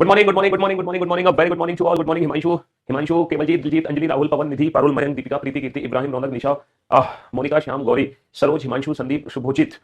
Good morning, good morning, good morning, good morning, good morning, very good morning to all. Good morning Himanshu, Himanshu, Kewaljeet, Diljeet, Anjali, Rahul, Pawan, Nidhi, Parul, Mayank, Deepika, Preeti, Kirti, Ibrahim, Raunak, Nisha, Monika, Shyam, Gauri, Saroj, Himanshu, Sandeep, Shubhochit.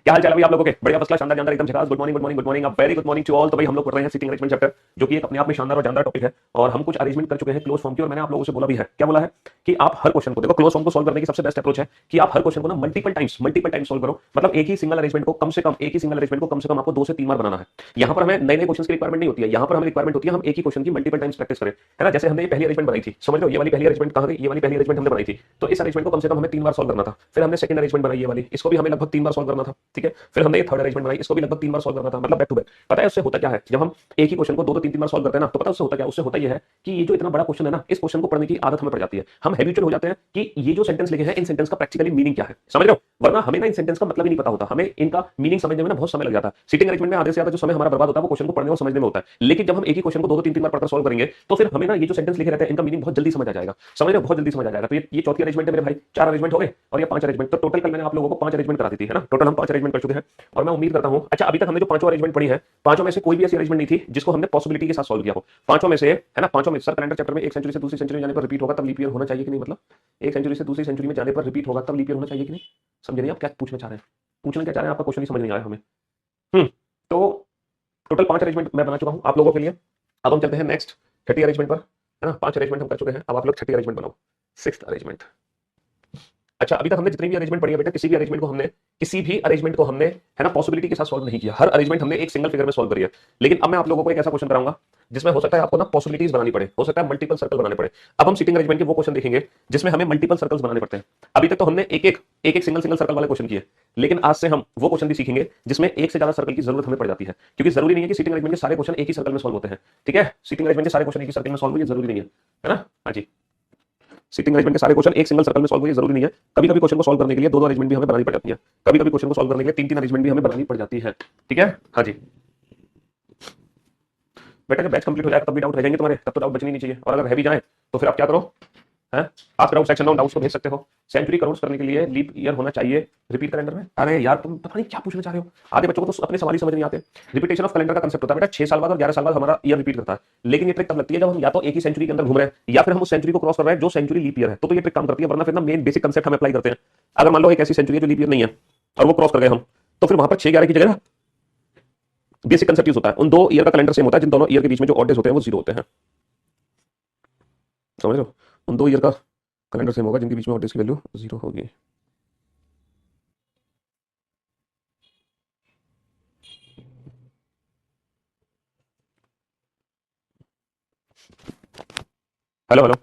क्या हाल चाल है भाई आप लोगों के? बढ़िया, फर्स्ट क्लास, शानदार, जानदार, एकदम झकास। Good morning, good morning, good morning, very good morning to all. तो भाई हम लोग पढ़ रहे हैं सिटिंग अरेंजमेंट चैप्टर, जो कि एक अपने आप में शानदार और जानदार टॉपिक है। और हम कुछ अरेंजमेंट कर चुके हैं क्लोज फॉर्म की, और मैंने आप लोगों से बोला भी है, क्या बोला है कि आप हर क्वेश्चन को देखो, क्लोज फॉर्म को सॉल्व करने की सबसे बेस्ट अप्रोच है कि आप हर क्वेश्चन को ना मल्टीपल टाइम्स सॉल्व करो। मतलब एक ही सिंगल अरेंजमेंट को कम से कम, एक ही सिंगल अरेंजमेंट को कम से कम आपको 2 से 3 बार बनाना है। यहाँ पर हमें नए नए क्वेश्चन की रिक्वायरमेंट नहीं होती है, यहाँ पर हमें रिक्वायरमेंट होती है हम एक ही क्वेश्चन की मल्टीपल टाइम्स प्रैक्टिस करें, है ना। जैसे हमने ये पहली अरेंजमेंट बनाई थी, समझ लो, ये वाली पहली अरेंजमेंट कहाँ गई, ये वाली पहली अरेंजमेंट हमने बनाई थी, तो इस अरेंजमेंट को कम से कम हमें 3 बार सॉल्व करना था। फिर हमने सेकंड अरेंजमेंट बनाई, ये वाली, इसको भी हमें लगभग 3 बार सॉल्व करना था, ठीक है। फिर हमने ये थर्ड अरेंजमेंट बनाई, इसको भी लगभग 3 बार सॉल्व करना था, मतलब बैक टू बैक। पता है उससे होता क्या है, जब हम एक ही क्वेश्चन को 2 2 3 3 बार सॉल्व करते हैं ना, तो पता है उससे होता क्या है? उससे होता यह है कि ये जो इतना बड़ा क्वेश्चन है ना, इस क्वेश्चन को पढ़ने की आदत हमें पड़ जाती है। हम हैबिचुअल हो जाते हैं कि ये जो सेंटेंस लिखे हैं, इन सेंटेंस का प्रैक्टिकली मीनिंग क्या है, समझ रहे हो। वरना हमें ना इन सेंटेंस का मतलब ही नहीं पता होता, हमें इनका मीनिंग समझने में ना बहुत समय लग जाता है। सिटिंग अरेंजमेंट में आधे से ज्यादा जो समय हमारा बर्बाद होता है वो क्वेश्चन को पढ़ने और समझने में होता है। लेकिन जब हम एक ही क्वेश्चन को 2 2 3 3 बार पढ़कर सॉल्व करेंगे, तो फिर हमें ना ये जो सेंटेंस लिखे रहते हैं इनका मीनिंग बहुत जल्दी समझ आ जाएगा, समझ रहे हो, बहुत जल्दी समझ आ जाएगा। तो ये चौथी अरेंजमेंट है मेरे भाई। 4 अरेंजमेंट हो गए और ये 5 अरेंजमेंट, तो टोटल कल मैंने आप लोगों को 5 अरेंजमेंट करा दी थी, है ना। टोटल हम 5 अरेंजमेंट कर चुके हैं। और मैं उम्मीद करता हूं, अच्छा अभी तक हमने जो पांचों अरेंजमेंट पढ़ी है, पांचों में से कोई भी ऐसी अरेंजमेंट नहीं थी जिसको हमने पॉसिबिलिटी के साथ सॉल्व किया हो। पांचों में से, है ना, पांचों में सर कैलेंडर चैप्टर में एक सेंचुरी से दूसरी सेंचुरी में जाने पर रिपीट होगा तब लीप ईयर होना चाहिए कि नहीं, मतलब एक सेंचुरी से दूसरी सेंचुरी में जाने पर रिपीट होगा तब लीप ईयर होना चाहिए कि नहीं। समझे नहीं आप क्या पूछना चाह रहे हैं? पूछना क्या चाह रहे हैं, आपका क्वेश्चन ही समझ नहीं आया हमें। हम्म। तो टोटल 5 अरेंजमेंट मैं बना चुका हूं आप लोगों के लिए। अब हम चलते हैं नेक्स्ट, छठी अरेंजमेंट पर, है ना। 5 अरेंजमेंट हम कर चुके हैं, अब आप लोग छठी अरेंजमेंट बनाओ, सिक्स्थ अरेंजमेंट। अच्छा अभी तक हमने जितनी भी अरेंजमेंट पढ़ी है बेटा, किसी भी अरेंजमेंट को हमने, है ना, पॉसिबिलिटी के साथ सॉल्व नहीं किया। हर अरेंजमेंट हमने एक सिंगल फिगर में सॉल्व करी है। लेकिन अब मैं आप लोगों को एक ऐसा क्वेश्चन कराऊंगा जिसमें हो सकता है आपको ना पॉसिबिलिटीज बनानी पड़े, हो सकता है मल्टीपल सर्कल बनाने पड़े। अब हम सिटिंग अरेंजमेंट के वो क्वेश्चन देखेंगे जिसमें हमें मल्टीपल सर्कल्स बनाने पड़ते हैं। अभी तक तो हमने एक सिंगल सिंगल सर्कल वाले क्वेश्चन किए, लेकिन आज से हम वो क्वेश्चन भी सीखेंगे जिसमें एक से ज्यादा सर्कल की जरूरत हमें पड़ जाती है, क्योंकि जरूरी नहीं है कि सिटिंग अरेंजमेंट के सारे क्वेश्चन एक ही सर्कल में सॉल्व होते हैं, ठीक है। सिटिंग अरेंजमेंट के सारे क्वेश्चन एक ही सर्कल में सॉल्व हुए जरूरी नहीं है ना। हाँ जी, सिटिंग अरेंजमेंट के सारे क्वेश्चन एक सिंगल सर्कल में सॉल्व हुए जरूरी नहीं है। कभी कभी क्वेश्चन को सॉल्व करने के लिए 2 2 अरेंजमेंट भी हमें बनानी पड़ जाती है, कभी कभी क्वेश्चन को सॉल्व करने के लिए 3 3 अरेंजमेंट भी हमें बनानी पड़ जाती है, ठीक है। हाँ जी बेटा, जब बैच कंप्लीट हो जाएगा तब भी डाउट रह जाएंगे तुम्हारे, तब तो डाउट बचनी नहीं चाहिए। और अगर रह भी जाए तो फिर आप क्या करो, हैं, आप डाउट सेक्शन में डाउट्स को भेज सकते हो। सेंचुरी करोड़ करने के लिए लीप ईयर होना चाहिए रिपीट कैलेंडर में। अरे यार तुम पता नहीं क्या पूछना चाह रहे हो, आधे बच्चों को तो अपने सवाल ही समझ नहीं आते। रिपीटेशन ऑफ कैलेंडर का कंसेप्ट होता है बेटा, 6 साल बाद और 11 साल बाद हमारा ईयर रिपीट करता है। लेकिन ये ट्रिक तब लगती है जब हम या तो एक ही सेंचुरी के अंदर घूम रहे हैं, या फिर हम उस सेंचुरी को क्रॉस कर रहे हैं जो सेंचुरी लीप ईयर है, तो ये ट्रिक काम करती है। वरना फिर ना मेन बेसिक कंसेप्ट हम अप्लाई करते हैं। अगर मान लो एक ऐसी सेंचुरी है जो लीप ईयर नहीं है और वो क्रॉस कर गए हम, तो फिर वहां पर 6 11 की जगह बेसिक कंसेप्ट यूज होता है। उन 2 ईयर का कैलेंडर सेम होता है जिन दोनों ईयर के बीच में जो ऑड डेज होते हैं वो 0 होते हैं, समझ लो। उन 2 ईयर का कैलेंडर सेम होगा जिनके बीच में ऑड डेज की वैल्यू 0 होगी। Hello hello.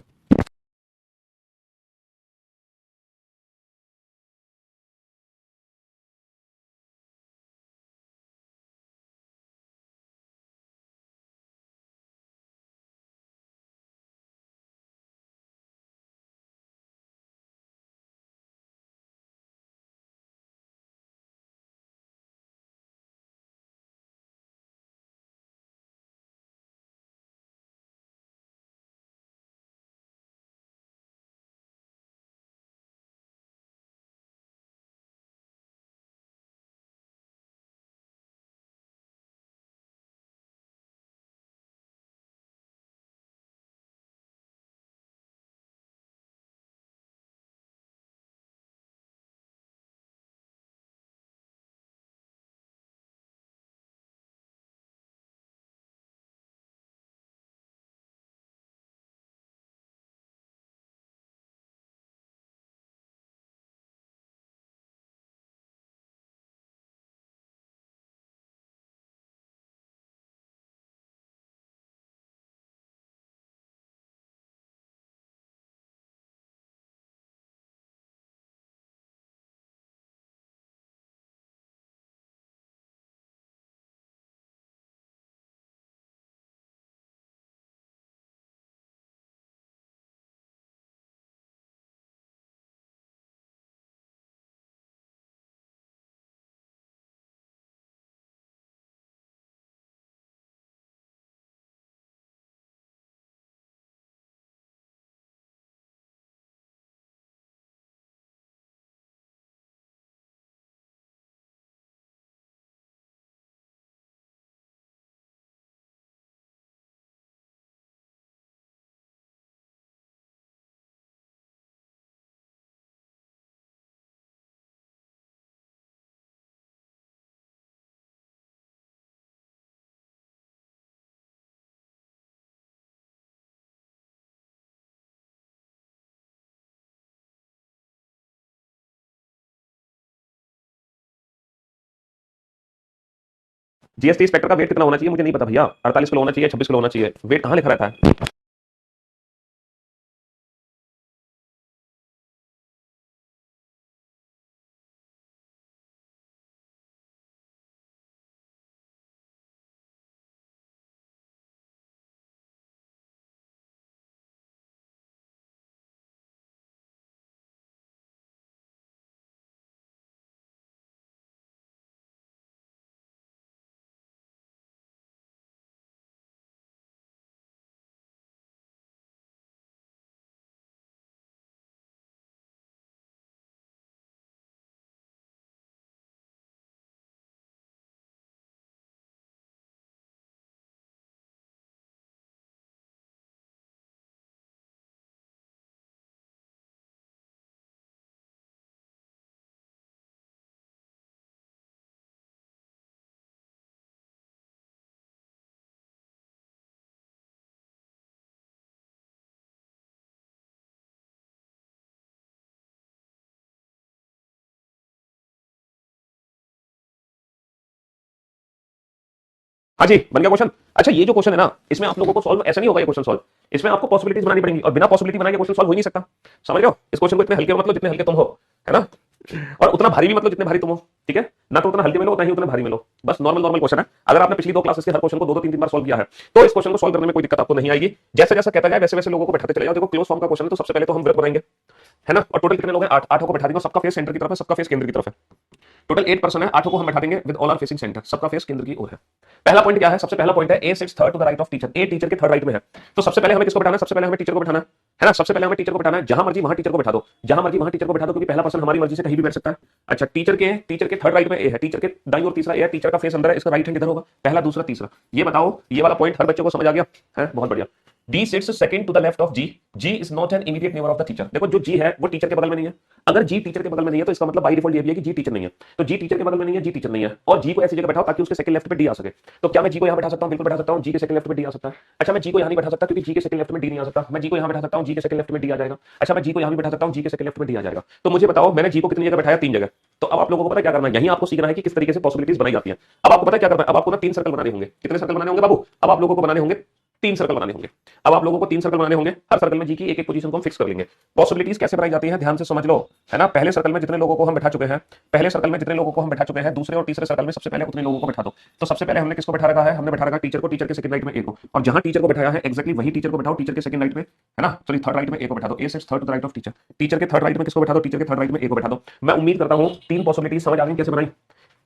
जीएसटी स्पेक्टर का वेट कितना होना चाहिए मुझे नहीं पता भैया, 48 किलो होना चाहिए, 26 किलो होना चाहिए, वेट कहां लिखा रहता है? हाँ जी, बन गया क्वेश्चन। अच्छा, ये जो क्वेश्चन है ना, इसमें आप लोगों को सॉल्व ऐसा नहीं होगा ये क्वेश्चन सॉल्व, इसमें आपको पॉसिबिलिटीज बनानी पड़ेंगी, और बिना पॉसिबिलिटी बनाए क्वेश्चन सॉल्व हो ही नहीं सकता। समझ रहे हो? इस क्वेश्चन को इतने हल्के मतलब जितने हल्के तुम हो, है ना, और उतना भारी भी मतलब जितने भारी तुम हो। ठीक है ना, तो उतना हल्के में लो, ना ही उतना भारी में लो, बस नॉर्मल नॉर्मल क्वेश्चन है। अगर आपने पिछली 2 क्लासेस के हर क्वेश्चन को 2-2 3-3 बार सॉल्व किया है, तो इस क्वेश्चन को सॉल्व करने में कोई दिक्कत आपको नहीं आएगी। जैसे जैसा कहता जाए वैसे वैसे लोगों को बैठाते चले जाओ। देखो, क्लोज फॉर्म का क्वेश्चन है, तो सबसे पहले तो हम वृत्त बनाएंगे, है ना, और टोटल कितने लोग हैं? 8 8 को बैठा देंगे, सबका फेस सेंटर की तरफ है, सबका फेस केंद्र की तरफ है। टोटल 8 पर्सन है, 8 को हम बैठा देंगे with all are facing centre, सबका फेस केंद्र की ओर है। पहला पॉइंट क्या है? सबसे पहला पॉइंट है A sits third to the right of teacher. A teacher के थर्ड राइट में है, तो सबसे पहले हमें किसको बैठाना है? सबसे पहले हमें टीचर को बैठाना है ना, सबसे पहले हमें टीचर को बैठाना है। जहां मर्जी वहां टीचर को बैठा दो, जहां मर्जी वहां टीचर को बैठा दो, क्योंकि पहला पर्सन हमारी मर्जी से कहीं भी बैठ सकता है। अच्छा, टीचर के थर्ड राइट में ए है, टीचर के दाईं ओर तीसरा ए है, टीचर का फेस अंदर है, इसका राइट हैंड किधर होगा? पहला, दूसरा, तीसरा। ये बताओ, ये वाला पॉइंट हर बच्चे को समझ आ गया है? बहुत बढ़िया। D sits second to the left of G. G is not an immediate neighbour of the teacher. देखो, जो जी है वो टीचर के बगल में नहीं है। अगर जी टीचर के बगल में नहीं है, तो इसका मतलब बाय डिफॉल्ट ये भी है कि जी टीचर नहीं है। तो जी टीचर के बगल में नहीं है, जी टीचर नहीं है, और जी को ऐसी जगह बैठाओ ताकि उसके सेकंड लेफ्ट पे डी आ सके। तो क्या मैं जी को यहां बैठा सकता हूं? बिल्कुल बैठा सकता हूं, जी के सेकंड लेफ्ट में डी आ सकता है। अच्छा, मैं जी को यहां नहीं बैठा सकता क्योंकि जी के सेकंड लेफ्ट में डी नहीं आ सकता। मैं जी को यहां बैठा सकता हूं, जी के सेकंड लेफ्ट में डी आ जाएगा। अच्छा, मैं जी को यहां भी बैठा सकता हूं, जी के सेकंड लेफ्ट में डी आ जाएगा। तो मुझे बताओ, मैंने जी को कितनी जगह बैठाया? 3 जगह। तो अब आप लोगों को पता है क्या करना है? यही आपको सीखना है कि किस तरीके से पॉसिबिलिटीज बनाई जाती हैं। अब आपको पता है क्या करना है? अब आपको ना 3 सर्कल बनाने होंगे। कितने सर्कल बनाने होंगे बाबू? अब आप लोगों को बनाने होंगे 3 सर्कल बनाने होंगे। अब आप लोगों को 3 सर्कल बनाने होंगे, हर सर्कल में जी की एक एक पोजीशन को हम फिक्स कर लेंगे। पॉसिबिलिटीज कैसे बनाई जाती हैं ध्यान से समझ लो, है ना। पहले सर्कल में जितने लोगों को हम बैठा चुके हैं, पहले सर्कल में जितने लोगों को हम बैठा चुके हैं, दूसरे और तीसरे सर्कल में सबसे पहले उतने लोगों को बैठा दो। तो सबसे पहले हमने किसको बैठा रखा है? हमने बैठा रखा टीचर को, टीचर के सेकंड राइट में ए को, और जहां टीचर को बैठाया है एक्जैक्टली वही टीचर को बैठाओ टीचर के सेकंड राइट में, है ना, सॉरी थर्ड राइट में ए को बैठा दो। A sits third to the right of teacher. Teacher के थर्ड राइट में किसको बैठा दो? टीचर के थर्ड राइट में ए को बैठा दो। मैं उम्मीद करता हूं 3 पॉसिबिलिटीज समझ आ गई कैसे बनाई,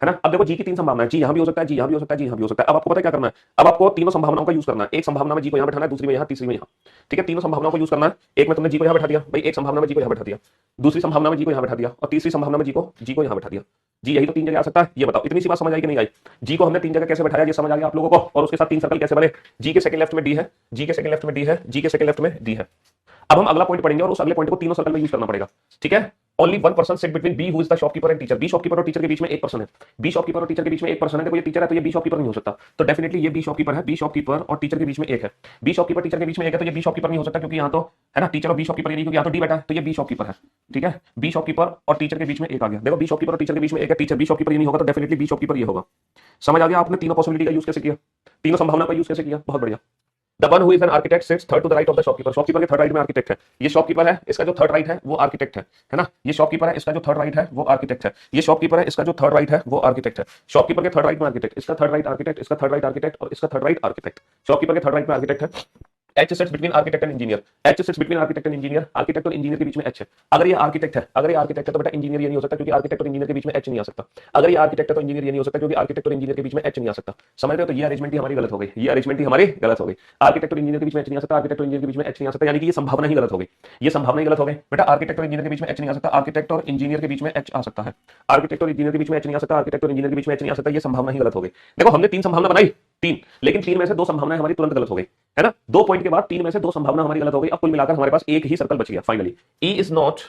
है ना। अब देखो, जी की 3 संभावना है, जी यहां भी हो सकता है, जी यहां भी हो सकता है, जी यहां भी हो सकता है। अब आपको पता है क्या करना है? अब आपको तीनों संभावनाओं का यूज करना है। एक संभावना में जी को यहां बैठाना है, दूसरी में यहां, तीसरी में यहां। ठीक है, तीनों संभावनाओं को यूज करना है। एक में तुमने जी को यहां बैठा दिया भाई, एक संभावना में जी को यहां बैठा दिया, दूसरी संभावना में जी को यहां बैठा दिया, और तीसरी संभावना में जी को यहां बैठा दिया। जी यही तो 3 जगह आ सकता है। ये बताओ, इतनी सी बात समझ आई कि नहीं आई? जी को हमने 3 जगह कैसे बैठाया, ये समझ आ गया आप लोगों को, और उसके साथ 3 सर्कल कैसे बने? जी के सेकंड लेफ्ट में डी है, जी के सेकंड लेफ्ट में डी है, जी के सेकंड लेफ्ट में डी है। अब हम अगला पॉइंट पढ़ेंगे, और उस अगले पॉइंट को तीनों सर्कल में यूज करना पड़ेगा। ठीक है। Only one person sit between B who is the shopkeeper and teacher. B shopkeeper और टीचर के बीच में एक पर्सन है। बी शॉपकीपर और टीचर के बीच में एक पर्सन है। देखो, ये टीचर है तो ये बी शॉपकीपर नहीं हो सकता, तो डेफिनेटली ये बी शॉपकीपर है। बी शॉपकीपर और टीचर के बीच में एक है। बी शॉपकीपर टीचर के बीच में एक है, तो ये बी शॉपकीपर नहीं हो सकता, क्योंकि यहाँ तो, है ना, टीचर और बी शॉपकीपर नहीं, क्योंकि यहाँ तो डी बैठा है, तो ये बी शॉपकीपर है। ठीक है, बी शॉपकीपर और टीचर के बीच में एक आ गया। देखो, बी शॉपकीपर और टीचर के बीच में एक है, टीचर बी शॉपकीपर ये नहीं होगा, तो डेफिनेटली बी शॉपकीपर ये होगा। समझ आ गया आपने तीनों पॉसिबिलिटी का यूज कैसे किया, तीनों संभावना का यूज कैसे किया? बहुत बढ़िया। The one who is an architect sits third to the right of the shopkeeper. Shopkeeper के थर्ड राइट में आर्किटेक्ट है। ये शॉपकीपर है, इसका जो थर्ड राइट है वो आर्किटेक्ट है ना। ये शॉपकीपर है, इसका जो थर्ड राइट है वो आर्किटेक्ट है। ये शॉपकीपर है, इसका जो थर्ड राइट है वो आर्किटेक्ट है। शॉपकीपर के थर्ड राइट में आर्किटेक्ट, इसका थर्ड राइट आर्किटेक्ट, इसका थर्ड राइट आर्किटेक्ट, और इसका थर्ड राइट आर्किटेक्ट। शॉपकीपर के थर्ड राइट में आर्किटेक्ट है। H sits between architect and engineer. H sits between architect and engineer. Architect और इंजीनियर के बीच में H है। अगर ये आर्किटेक्ट है, तो बेटा इंजीनियर ये नहीं हो सकता, क्योंकि आर्किटेक्ट और इंजीनियर के बीच में H नहीं आ सकता। अगर ये आर्किटेक्ट है तो इंजीनियर ये नहीं हो सकता, क्योंकि आर्किटेक्ट और इंजीनियर के बीच में H नहीं आ सकता। समझ रहे हो? तो ये अरेंजमेंट ही हमारी गलत हो गई, ये अरेंजमेंट ही हमारी गलत हो गई। आर्किटेक्ट और इंजीनियर के बीच में H नहीं आ सकता, आर्किटेक्ट और इंजीनियर के बीच में H नहीं आ सकता, यानी कि ये संभावना ही गलत हो गई। ये संभावना ही गलत हो गई बेटा। आर्किटेक्ट और इंजीनियर के बीच में H नहीं आ सकता, आर्किटेक्ट और इंजीनियर के बीच में H आ सकता है। आर्किटेक्ट और इंजीनियर के बीच में H नहीं आ सकता, आर्किटेक्ट और इंजीनियर के बीच में H नहीं आ सकता, ये संभावना ही गलत हो गई। देखो, हमने 3 संभावना बनाई, 3, लेकिन 3 में से 2 संभावनाएं हमारी तुरंत गलत हो गई। है ना। 2 पॉइंट के बाद 3 में से 2 संभावना हमारी गलत हो गई। अब कुल मिलाकर हमारे पास एक ही सर्कल बच गया finally. E is not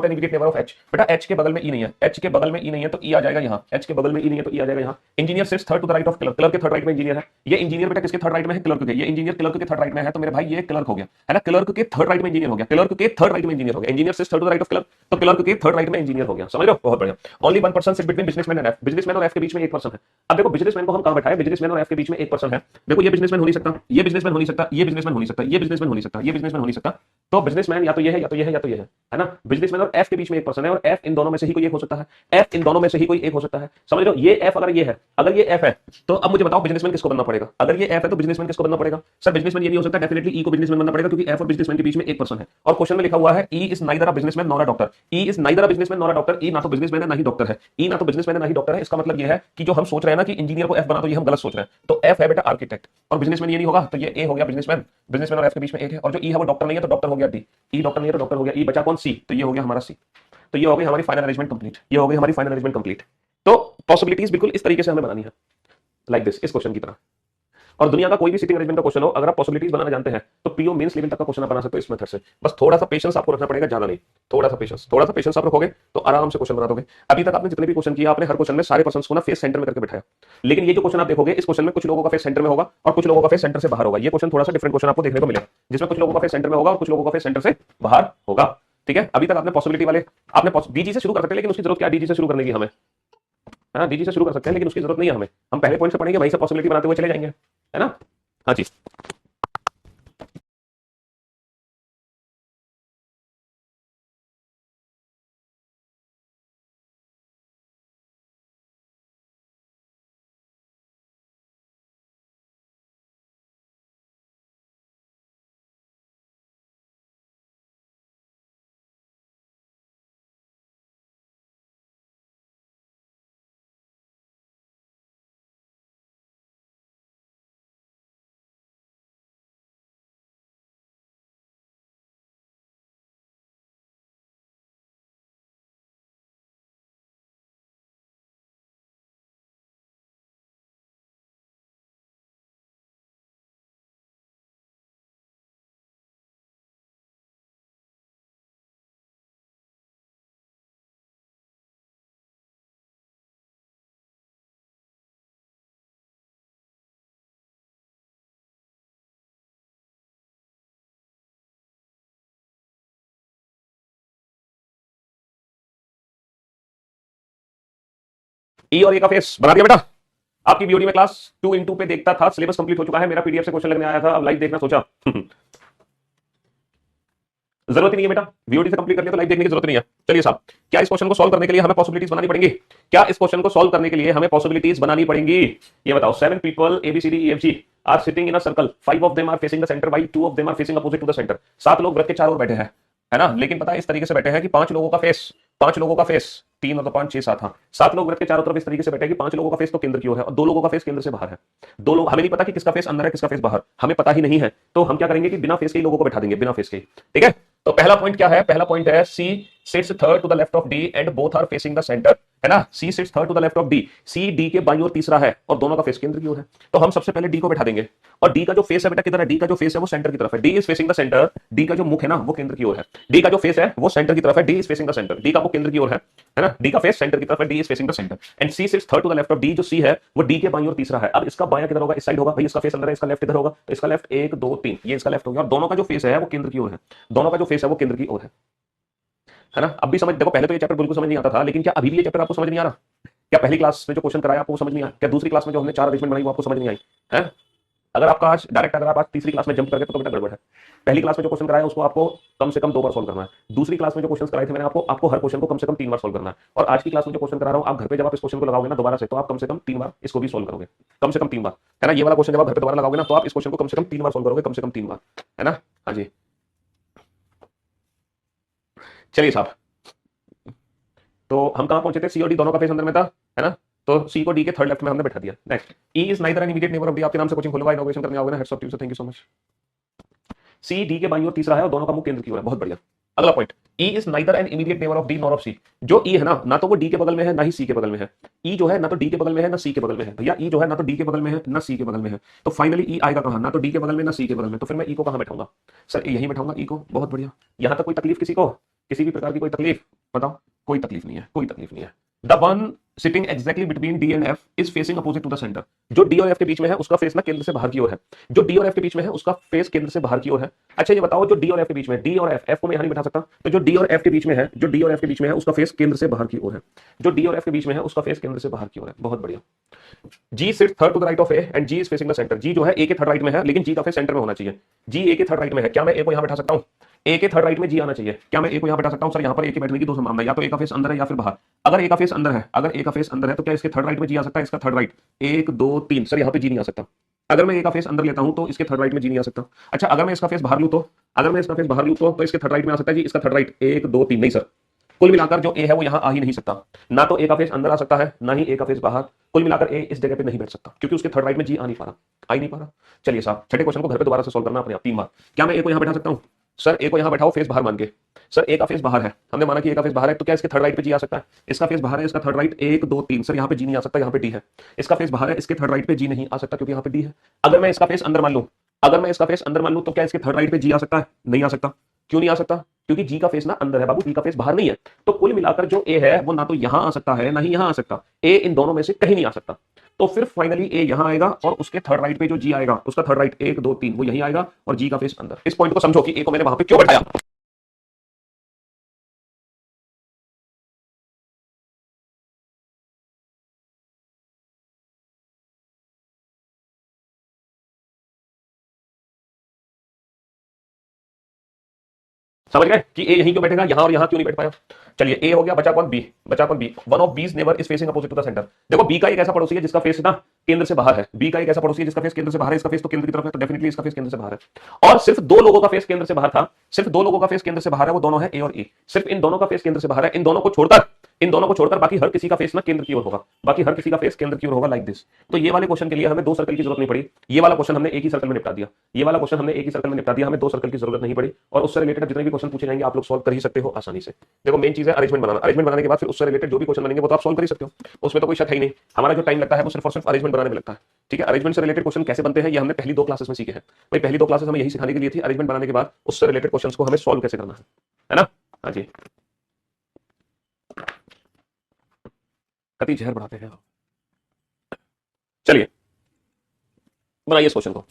an immediate neighbour of H. बेटा एच के बगल में ई नहीं है, एच के बगल में ई नहीं है तो ई आ जाएगा यहाँ, एच के बगल में ई नहीं है तो ई आ जाएगा यहाँ। Engineer sits third to the right of clerk, clerk के थर्ड राइट में इंजीनियर है। ये इंजीनियर बेटा किसके थर्ड राइट में है, क्लर्क के। ये इंजीनियर क्लर्क के थर्ड राइट में है तो मेरे भाई ये क्लर्क हो गया, है ना। क्लर्क के थर्ड राइट में इंजीनियर हो गया, क्लर्क के थर्ड राइट में इंजीनियर हो गया। Engineer sits third to the right of clerk, तो क्लर्क के थर्ड राइट में इंजीनियर हो गया। समझ रहे हो, बहुत बढ़िया। Only one person sit between businessman and F, businessman और एफ के बीच में एक पर्सन है। अब देखो बिजनेसमैन को हम कहां बैठाए, बिजनेसमैन और एफ के बीच में एक पर्सन है। देखो ये बिजनेसमैन हो नहीं सकता, ये बिजनेसमैन हो नहीं सकता, ये बिजनेसमैन हो नहीं सकता, ये बिजनेसमैन हो नहीं सकता, ये बिजनेसमैन हो नहीं सकता। तो बिजनेसमैन या तो ये है या तो ये है या तो ये है ना। बिजनेसमैन और एफ के बीच में एक पर्सन है और एफ इन दोनों में से ही कोई एक हो सकता है, एफ इन दोनों में से ही कोई एक हो सकता है। समझ रहे हो, ये एफ अगर ये है, अगर ये एफ है तो अब मुझे बताओ बिजनेसमैन किसको बनना पड़ेगा। अगर ये एफ है तो बिजनेसमैन किसको बनना पड़ेगा। सर बिजनेसमैन ये नहीं हो सकता, डेफिनेटली ई को बिजनेसमैन बनना पड़ेगा क्योंकि एफ और बिजनेसमैन के बीच में एक पर्सन है। और क्वेश्चन में लिखा हुआ है E is neither a businessman nor a doctor, E is neither a businessman nor a doctor. E ना तो बिजनेसमैन है ना ही डॉक्टर है, ई ना तो बिजनेसमैन है ना ही डॉक्टर है। इसका मतलब ये है कि जो हम सोच रहे हैं ना कि इंजीनियर को एफ बना, तो ये हम गलत सोच रहे हैं। तो एफ है बेटा आर्किटेक्ट और बिजनेसमैन ये नहीं होगा, तो ये ए हो गया बिजनेसमैन, बिजनेसमैन और एफ के बीच में एक है। और जो ई है वो डॉक्टर नहीं है तो डॉक्टर हो गया डी, ई डॉक्टर नहीं है तो डॉक्टर हो गया ई। बचा कौन, सी, तो ये हो गया हमारा सी। तो ये हो गई हमारी फाइनल अरेंजमेंट कंप्लीट, ये हो गई हमारी फाइनल अरेंजमेंट कंप्लीट। तो पॉसिबिलिटीज बिल्कुल इस तरीके से हमें बनानी है, लाइक दिस, इस क्वेश्चन की तरह। और दुनिया का कोई भी सिटिंग अरेंजमेंट का क्वेश्चन हो, अगर आप पॉसिबिलिटीज बनाना जानते हैं तो पीओ मेंस लेवल तक का क्वेश्चन आप बना सकते हो इस मेथड से। बस थोड़ा सा पेशेंस आपको रखना पड़ेगा, ज्यादा नहीं, थोड़ा सा पेशेंस आप रखोगे तो आराम से क्वेश्चन बना दोगे। अभी तक आपने जितने भी क्वेश्चन किया, आपने हर क्वेश्चन में सारे पर्सन्स को ना फेस सेंटर में करके बैठाया। लेकिन ये जो क्वेश्चन आप देखोगे, इस क्वेश्चन में कुछ लोगों का फेस सेंटर में होगा और कुछ लोगों का फेस सेंटर से बाहर होगा। ये क्वेश्चन थोड़ा सा डिफरेंट क्वेश्चन आपको देखने को मिलेगा, जिसमें कुछ लोगों का फेस सेंटर में होगा और कुछ लोगों का फेस सेंटर से बाहर होगा। ठीक है, अभी तक आपने पॉसिबिलिटी वाले, आपने डीजी से शुरू कर सकते हैं, लेकिन उसकी जरूरत क्या है डीजी से शुरू करने की हमें, है ना। डीजी से शुरू कर सकते हैं लेकिन उसकी जरूरत नहीं है हमें, हम पहले पॉइंट से पढ़ेंगे, वहीं से पॉसिबिलिटी बनाते हुए चले जाएंगे, है ना। हाँ जी। ई और ए का फेस बना दिया बेटा। आपकी बीओडी में क्लास 2 इन 2 पे देखता था, सिलेबस कंप्लीट हो चुका है, मेरा पीडीएफ से क्वेश्चन लगने आया था, अब लाइव देखना सोचा जरूरत ही नहीं है बेटा, बीओडी से कंप्लीट कर लिया तो लाइव देखने की जरूरत नहीं है। चलिए साहब, क्या इस क्वेश्चन को सॉल्व करने के लिए हमें पॉसिबिलिटीज बनानी पड़ेंगी, क्या इस क्वेश्चन को सॉल्व करने के लिए हमें पॉसिबिलिटीज बनानी पड़ेंगी, ये बताओ। 7 people ABCDEFG are sitting in a circle, 5 of them are facing the centre while 2 of them are facing opposite to the centre. 7 लोग वृत्त के चारों ओर बैठे हैं, है ना। लेकिन पता है इस तरीके से बैठे हैं कि 5 लोगों का फेस, 5 लोगों का फेस, 3 और 5 6 7, हाँ 7 लोग वृत्त के चारों तरफ इस तरीके से बैठे हैं कि 5 लोगों का फेस तो केंद्र की ओर है और 2 लोगों का फेस केंद्र से बाहर है। 2 लोग, हमें नहीं पता कि किसका फेस अंदर है किसका फेस बाहर, हमें पता ही नहीं है, तो हम क्या करेंगे कि बिना फेस के ही लोगों को बैठा देंगे, बिना फेस के। ठीक है, तो पहला पॉइंट क्या है, पहला पॉइंट है C sits third to the left of D and both are facing the centre, है ना। C sits third to the left of D, C D के बाईं ओर तीसरा है और दोनों का फेस केंद्र की ओर है। तो हम सबसे पहले डी को बैठा देंगे और डी का जो फेस है बेटा किधर है, डी का जो फेस है वो सेंटर की तरफ है, D is facing the centre, D का जो मुख है ना वो केंद्र की ओर है, डी का जो फेस है वो सेंटर की तरफ है, D is facing the centre, D का मुख केंद्र की ओर है ना, डी का फेस सेंटर की तरफ है, D is facing the centre and C sits third to the left of D, जो सी है वो डी के बाईं ओर तीसरा है। अब इसका बायां किधर होगा, इस साइड होगा भाई, इसका फेस अंदर है, इसका लेफ्ट इधर होगा, तो इसका लेफ्ट 1 2 3, ये इसका लेफ्ट हो गया और दोनों का जो फेस है वो केंद्र की ओर है, दोनों का जो फेस है वो केंद्र की ओर है ना। अब भी समझ, देखो पहले तो ये चैप्टर बिल्कुल समझ नहीं आता था, लेकिन क्या अभी भी ये चैप्टर आपको समझ नहीं आ रहा, क्या पहली क्लास में जो क्वेश्चन कराया आपको समझ नहीं आया, क्या दूसरी क्लास में जो हमने 4 अरेंजमेंट बनाई वो आपको समझ नहीं आई है। अगर आपका आज डायरेक्ट, अगर आप आज तीसरी क्लास में जंप कर गए तो बेटा गड़बड़ है। पहली क्लास में जो क्वेश्चन कराया उसको आपको कम से कम 2 बार सॉल्व करना है, दूसरी क्लास में जो क्वेश्चन कराए थे मैंने आपको हर क्वेश्चन को कम से कम 3 बार सॉल्व करना है, और आज की क्लास में जो क्वेश्चन करा रहा हूं आप घर पे जब आप इस क्वेश्चन को लगाओगे ना दोबारा से, तो आप कम से कम 3 बार इसको भी सॉल्व करोगे, कम से कम 3 बार, है ना। ये वाला क्वेश्चन जब आप घर पे दोबारा लगाओगे ना तो आप इस क्वेश्चन को कम से कम 3 बार सॉल्व करोगे, कम से कम 3 बार, है ना। हाँ जी, चलिए साहब, तो हम कहां पहुंचे थे, सी और डी दोनों का फेस अंदर में था, है ना। तो सी को डी के थर्ड लेफ्ट में हमने बैठा दिया। Next, E is neither an immediate neighbour of D, आपके नाम से कोचिंग खुलवा, इनोवेशन करने आओगे ना, hats off to, thank you so much. C D के बाईं ओर तीसरा है और दोनों का मुख केंद्र की ओर है, बहुत बढ़िया। अगला point, E is neither an immediate neighbour of D nor of C. जो ई है ना तो वो डी के बगल में है ना ही सी के बगल में है। ई जो है ना तो डी के बगल में है ना सी के बगल में है भैया। ई जो है ना तो डी के बगल में है ना सी के बगल में है। तो फाइनली ई आएगा कहां, ना तो डी के बगल में ना सी के बगल में। तो फिर मैं ई को कहां बैठाऊंगा सर, यहीं बैठाऊंगा ई को। बहुत बढ़िया। यहां तक कोई तकलीफ किसी को, किसी भी प्रकार की कोई तकलीफ बताओ? कोई तकलीफ नहीं है, कोई तकलीफ नहीं है। The one sitting exactly between D and F is facing opposite to the centre. जो डी और एफ के बीच में है उसका फेस ना केंद्र से बाहर की ओर है। जो डी और एफ के बीच में है उसका फेस केंद्र से बाहर की ओर है। अच्छा ये बताओ, जो डी और एफ के बीच में, डी और एफ, एफ को मैं यहां नहीं बैठा सकता, तो जो डी और एफ के बीच में है, जो डी और एफ के बीच में है उसका फेस केंद्र से बाहर की ओर है। जो डी और एफ के बीच में है उसका फेस केंद्र से बाहर की ओर है। बहुत बढ़िया। G sit third to the right of A and G is facing the centre. G जो है ए के थर्ड राइट में है, लेकिन जी का फेस सेंटर में होना चाहिए। जी ए के थर्ड राइट में है, क्या मैं ए को यहां बैठा सकता हूं? ए के थर्ड राइट में जी आना चाहिए, क्या मैं ए को यहां बैठा सकता हूं? सर यहां पर ए के बैठने की दो संभावना है, या तो ए का फेस अंदर है या फिर बाहर। अगर ए का फेस अंदर है, अगर ए का फेस अंदर है तो क्या इसके थर्ड राइट में जी आ सकता है? इसका थर्ड राइट 1 2 3, सर यहां पे जी नहीं आ सकता। अगर मैं ए का फेस अंदर लेता हूं तो इसके थर्ड राइट में जी नहीं आ सकता। अच्छा अगर मैं इसका फेस बाहर लूं तो, अगर मैं इसका फेस बाहर लूं तो इसके थर्ड राइट में आ सकता है जी, इसका थर्ड राइट 1 2 3 नहीं सर। कुल मिलाकर जो ए है वो यहां आ ही नहीं सकता। ना तो ए का फेस अंदर आ सकता है, ना ही ए का फेस बाहर। कुल मिलाकर ए इस जगह पे नहीं बैठ सकता, क्योंकि उसके थर्ड राइट में जी आ नहीं पा रहा, आ ही नहीं पा रहा। चलिए साहब, छठे क्वेश्चन को घर पे दोबारा से सॉल्व करना अपने आप 3 बार। क्या मैं ए को यहां बैठा सकता हूं? सर ए को यहां बैठाओ फेस बाहर मान के। सर ए का फेस बाहर है, हमने माना कि ए का फेस बाहर है, तो क्या इसके थर्ड राइट पे जी आ सकता है? इसका फेस बाहर है, इसका थर्ड राइट 1 2 3, सर यहां पे जी नहीं आ सकता, यहां पे डी है। इसका फेस बाहर है, इसके थर्ड राइट पे जी नहीं आ सकता क्योंकि यहां पे डी है। अगर मैं इसका फेस अंदर मान लूं, अगर मैं इसका फेस अंदर मान लूं तो क्या इसके थर्ड राइट पे जी आ सकता है? नहीं आ सकता। क्यों नहीं आ सकता? क्योंकि जी का फेस ना अंदर है बाबू, जी का फेस बाहर नहीं है। तो कुल मिलाकर जो ए है वो ना तो यहां आ सकता है ना ही यहां आ सकता। ए इन दोनों में से कहीं नहीं आ सकता। तो फिर फाइनली ए यहां आएगा और उसके थर्ड राइट पे जो जी आएगा, उसका थर्ड राइट 1 2 3 वो यहीं आएगा और जी का फेस अंदर। इस पॉइंट को समझो कि ए को मैंने वहां पे क्यों बैठाया। समझ गए कि ए यहीं क्यों बैठेगा, यहां और यहां क्यों नहीं बैठ पाया? चलिए ए हो गया, बचा कौन? बी। बचा कौन? B. One of B's neighbour is facing opposite to the centre. देखो बी का एक ऐसा पड़ोसी है जिसका फेस ना केंद्र से बाहर है। बी का एक ऐसा पड़ोसी है जिसका फेस केंद्र से बाहर है, इसका फेस तो केंद्र की तरफ है, तो डेफिनेटली इसका फेस केंद्र से बाहर है। और सिर्फ दो लोगों का फेस केंद्र से बाहर था, सिर्फ दो लोगों का फेस केंद्र से बाहर है, वो दोनों है ए और ई। सिर्फ इन दोनों का फेस केंद्र से बाहर है, इन दोनों को छोड़कर, इन दोनों को छोड़कर बाकी हर किसी का फेस ना केंद्र की ओर होगा। बाकी हर किसी का फेस केंद्र की ओर होगा, लाइक दिस। तो ये वाले क्वेश्चन के लिए हमें दो सर्कल की जरूरत नहीं पड़ी। ये वाला क्वेश्चन हमने एक ही सर्कल में निपटा दिया। ये वाला क्वेश्चन हमने एक ही सर्कल में निपटा दिया, हमें दो सर्कल की जरूरत नहीं पड़ी। और उससे रिलेटेड जितने भी क्वेश्चन पूछे जाएंगे आप लोग सॉल्व कर ही सकते हो आसानी से। देखो मेन चीज है अरेंजमेंट बनाना। अरेंजमेंट बनाने के बाद फिर उससे रिलेटेड जो भी क्वेश्चन बनेंगे वो तो आप सॉल्व कर ही सकते हो, उसमें तो कोई शक है ही नहीं। हमारा जो टाइम लगता है वो सिर्फ और सिर्फ अरेंजमेंट बनाने में लगता है। ठीक है, अरेंजमेंट से रिलेटेड क्वेश्चन कैसे बनते हैं ये हमने पहली दो क्लासेस में सीखे हैं भाई। पहली दो क्लासेस हमें यही सिखाने के लिए थी, अरेंजमेंट बनाने के बाद उससे रिलेटेड क्वेश्चंस को हमें सॉल्व कैसे करना है ना? हाँ जी। कति जहर बढ़ाते हैं। चलिए बनाइए इस क्वेश्चन को।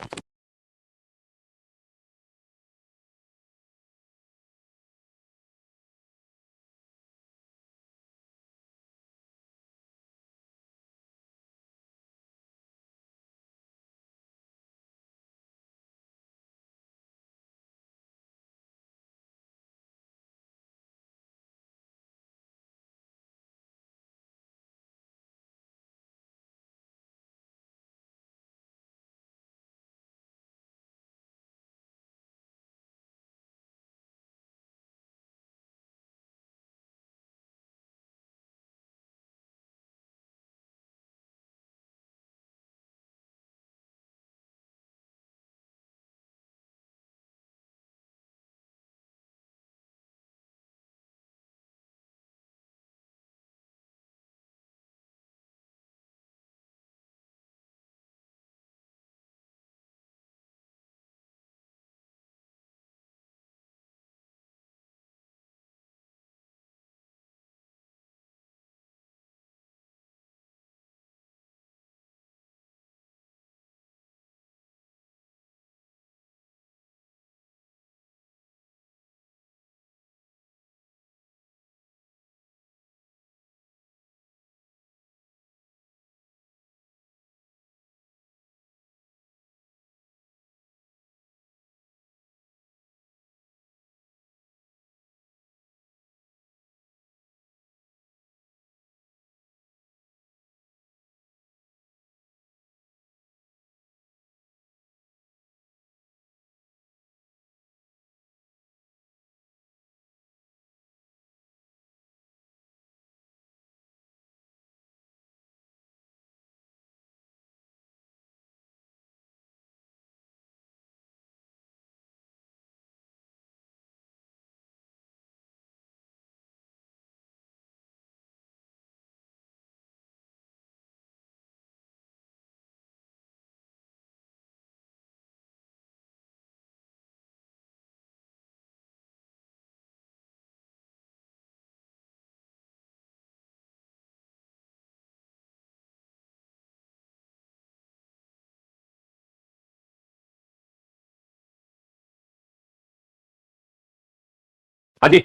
हाँ जी,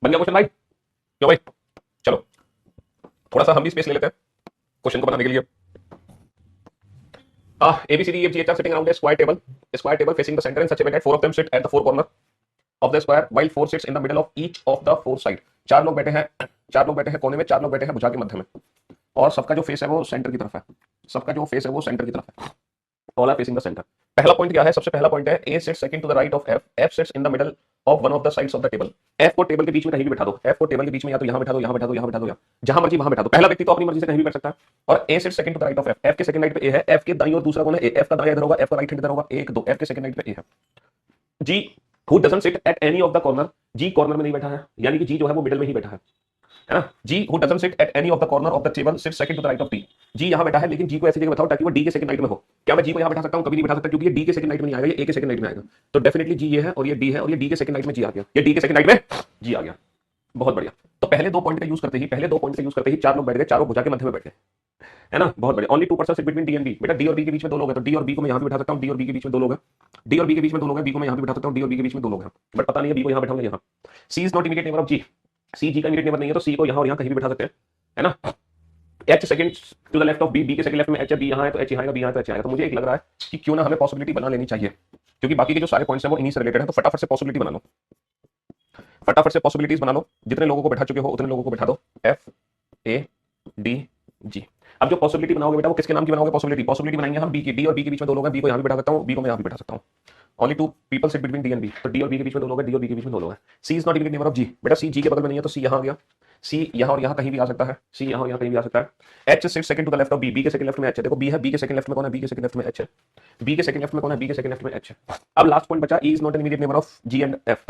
बन गया क्वेश्चन भाई? क्यों भाई? चलो थोड़ा सा हम भी स्पेस ले लेते हैं क्वेश्चन को बनाने के लिए। A B C D E F G H are sitting around a square table facing the center in such a way that four of them sit at the four corner of the square while four sits in the middle of each of the four side। चार लोग बैठे हैं कोने में, चार लोग बैठे हैं भुजा के मध्य में, और सबका जो फेस है वो सेंटर की तरफ है। सबका जो फेस है वो सेंटर की तरफ है। All are facing the centre. पहला पॉइंट क्या है? सबसे पहला पॉइंट है A sits second to the right of F, F sits in the middle of one of the sides of the table. F को टेबल के बीच में कहीं भी बिठा दो, एफ को टेबल के बीच में या तो यहां बिठा दो, यहां बिठा दो, यहां बिठा दो, या जहां मर्जी वहां बिठा दो। पहला व्यक्ति तो अपनी मर्जी से कहीं भी बैठ सकता है। और A sits second to the right of F, F के सेकंड राइट पे ए है, एफ के दाईं ओर दूसरा कौन है? एफ का दायां इधर होगा, एफ का राइट हैंड इधर होगा, एक दो, एफ के सेकंड राइट पे ए है। G who doesn't sit at any of the corner, G corner में नहीं बैठा है, यानी कि जी जो है वो मिडल में ही बैठा है ना। G who doesn't sit at any of the corner of the table sit second to the right of D. G यहां बैठा है, लेकिन जी को ऐसी जगह बताओ ताकि वो डी के सेकंड राइट में हो। क्या मैं जी को यहां बैठा सकता हूं? कभी नहीं बैठा सकता, क्योंकि ये डी के सेकंड राइट में नहीं आएगा, ये ए के सेकंड राइट में आएगा। तो डेफिनेटली जी ये है और ये डी है, और ये डी के सेकंड राइट में जी आ गया, ये डी के सेकंड राइट में जी आ गया। बहुत बढ़िया। तो पहले दो पॉइंट का यूज करते ही, चार लोग बैठ गए, चारों भुजा के मध्य में बैठ गए, है ना। बहुत बढ़िया। Only 2% sit between D and B. बेटा डी और बी के बीच में दो लोग हैं, तो डी और बी को मैं यहां भी बैठा सकता हूं, डी और बी के बीच में दो लोग हैं, डी और बी के बीच में दो लोग हैं, बी को मैं यहां भी बैठा सकता हूं, डी और बी के बीच में दो लोग हैं, बट पता नहीं है बी को यहां बैठाऊंगा यहां। C is not immediate neighbour of G, C G का इमीडिएट नेबर नहीं है, तो सी को यहां और यहां कहीं भी बैठा सकते हैं, है ना। H second to the left of B, B के सेकंड लेफ्ट में एच है, बी यहां है तो एच यहां आएगा, बी यहां तो एच आएगा। तो मुझे एक लग रहा है कि क्यों ना हमें पॉसिबिलिटी बना लेनी चाहिए, क्योंकि बाकी के जो सारे पॉइंट्स हैं वो इन्हीं से रिलेटेड है। तो फटाफट से पॉसिबिलिटी बना लो, फटाफट से पॉसिबिलिटीज बना लो। जितने लोगों को बैठा चुके हो उतने लोगों को बैठा दो, एफ ए डी जी। अब जो पॉसिबिलिटी बनाओगे बेटा वो किसके नाम की बनाओगे? पॉसिबिलिटी बनाएंगे हम बी की, डी और बी के बीच में दो लोग हैं, बी को यहां भी बैठा सकता हूं, बी को मैं यहां भी बैठा सकता हूं। Only two people sit between D and B, तो डी और बी के बीच में दो लोग हैं, डी और बी के बीच में दो लोग हैं। C is not immediate neighbour of G, बेटा सी जी के बगल में नहीं है, तो सी यहां आ गया, सी यहां और यहां कहीं भी आ सकता है, सी यहां और यहां कहीं भी आ सकता है। H sit second to the left of B, B के सेकंड लेफ्ट में एच है, देखो बी है, बी के सेकंड लेफ्ट में कौन है? बी के सेकंड लेफ्ट में एच है, बी के सेकंड लेफ्ट में कौन है? बी के सेकंड लेफ्ट में एच है। अब लास्ट पॉइंट बचा, E is not an immediate neighbour of G and F.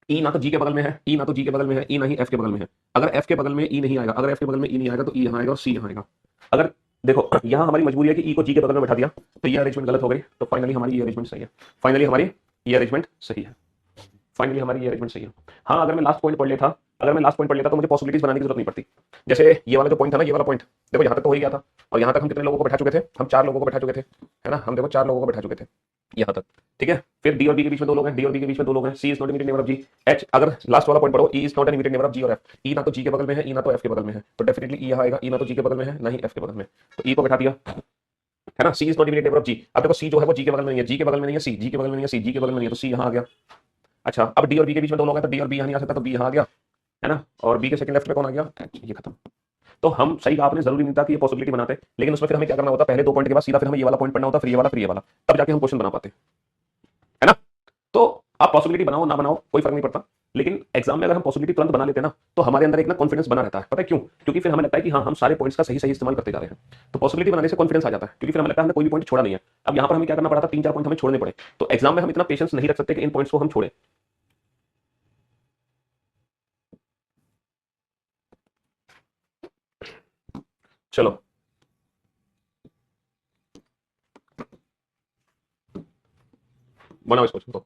E ना तो जी के बगल में है, ई ना तो जी के बगल में है, ई ना ही एफ के बगल में है। अगर एफ के बगल में ई नहीं आएगा, अगर एफ के बगल में ई नहीं आएगा तो ई यहां आएगा और सी यहां आएगा। अगर देखो यहां हमारी मजबूरी है कि ई को जी के बगल में बैठा दिया, तो ये अरेंजमेंट गलत हो गई, तो फाइनली हमारी ये अरेंजमेंट सही है, फाइनली हमारी ये अरेंजमेंट सही है, फाइनली हमारी ये अरेंजमेंट सही है। हाँ अगर मैं लास्ट पॉइंट पढ़ लेता, अगर मैं लास्ट पॉइंट पढ़ लेता तो मुझे पॉसिबिलिटीज बनाने की जरूरत नहीं पड़ती। जैसे ये वाला जो पॉइंट था ना, ये वाला पॉइंट देखो यहाँ तक तो हो ही गया था, और यहाँ तक हम कितने लोगों को बैठा चुके थे? हम चार लोगों को बैठा चुके थे, है ना। हम देखो चार लोगों को बैठा चुके थे यहाँ तक, ठीक है। फिर डी और बी के बीच में दो लोग हैं, डी और बी के बीच में दो लोग हैं, C is not immediate neighbour of G. H अगर लास्ट वाला पॉइंट पढ़ो, E is not an immediate neighbour of G और एफ। ई ना तो जी के बगल में है, ई ना तो एफ के बगल में है, तो डेफिनेटली ई यहाँ आएगा, ई ना तो जी के बगल में है ना ही एफ के बगल में, तो ई को बैठा दिया, है ना। C is not immediate neighbour of G. अब देखो सी जो है वो जी के बगल में नहीं है, जी के बगल में नहीं है सी, जी के बगल में नहीं है सी, जी के बगल में नहीं है, तो सी यहाँ आ गया। अच्छा अब डी और बी के बीच में दो लोग हैं, तो डी और बी यहाँ नहीं आ सकता, तो बी यहाँ आ गया, है ना। और बी के सेकंड लेफ्ट में कौन आ गया? एच, ये खत्म। तो हम सही कहा आपने, जरूरी नहीं था कि ये पॉसिबिलिटी बनाते, लेकिन उसमें फिर हमें क्या करना होता? पहले दो पॉइंट के बाद सीधा फिर हमें ये वाला पॉइंट पढ़ना होता, फिर ये वाला, फिर ये वाला, तब जाके हम क्वेश्चन बना पाते, है ना। तो आप पॉसिबिलिटी बनाओ ना बनाओ कोई फर्क नहीं पड़ता, लेकिन एग्जाम में अगर हम पॉसिबिलिटी तुरंत बना लेते हैं ना, तो हमारे अंदर एक ना कॉन्फिडेंस बना रहता है। पता है क्यों? क्योंकि फिर हमें लगता है कि हाँ हम सारे पॉइंट्स का सही सही इस्तेमाल करते जा रहे हैं। तो पॉसिबिलिटी बनाने से कॉन्फिडेंस आ जाता है, क्योंकि फिर हमें लगता है हमने कोई भी पॉइंट छोड़ा नहीं है। अब यहाँ पर हमें क्या करना पड़ा था? तीन चार पॉइंट हमें छोड़ने पड़े, तो एग्जाम में हम इतना पेशेंस नहीं रख सकते कि इन पॉइंट्स को हम छोड़े। चलो बनाओ इस क्वेश्चन को,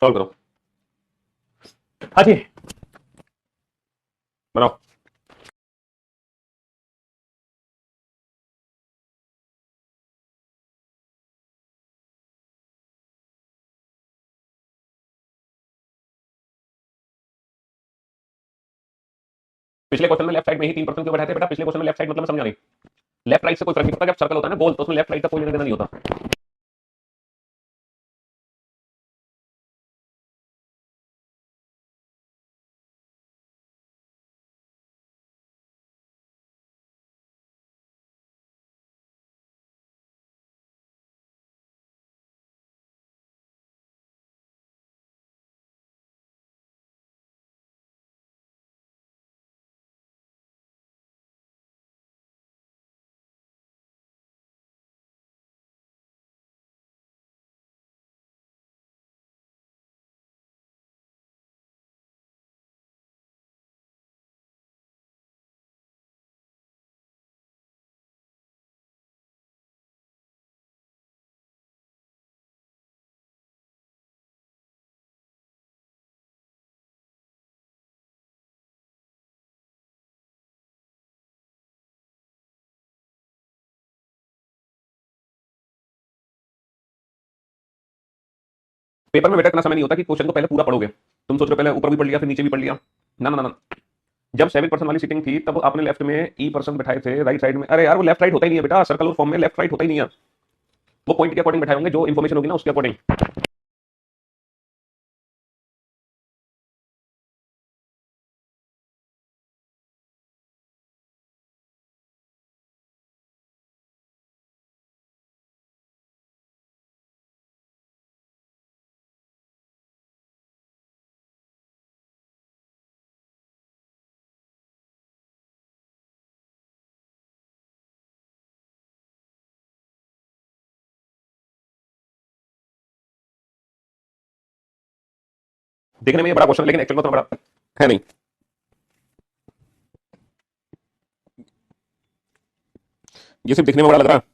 सॉल्व करो। हाँ जी बनाओ। पिछले क्वेश्चन में लेफ्ट साइड में ही 3% क्यों बैठाए थे बेटा? पिछले क्वेश्चन में लेफ्ट साइड मतलब समझा नहीं। लेफ्ट राइट से कोई फर्क नहीं पड़ता, जब सर्कल होता है ना गोल, तो उसमें लेफ्ट राइट का कोई लेना देना नहीं होता। पेपर में बेटा इतना समय नहीं होता कि क्वेश्चन को पहले पूरा पढ़ोगे। तुम सोच रहे हो पहले ऊपर भी पढ़ लिया फिर नीचे भी पढ़ लिया। ना ना ना ना। जब 7% वाली सीटिंग थी तब आपने लेफ्ट में ई पर्सन बैठाए थे, राइट साइड में। अरे यार वो लेफ्ट राइट होता ही नहीं है बेटा, सर्कल और फॉर्म में लेफ्ट राइट होता ही नहीं है। वो पॉइंट के अकॉर्डिंग बैठाए होंगे, जो इन्फॉर्मेशन होगी ना उसके अकॉर्डिंग। देखने में ये बड़ा क्वेश्चन लेकिन एक्चुअल में तो बड़ा है नहीं। ये सिर्फ दिखने में बड़ा लग रहा है।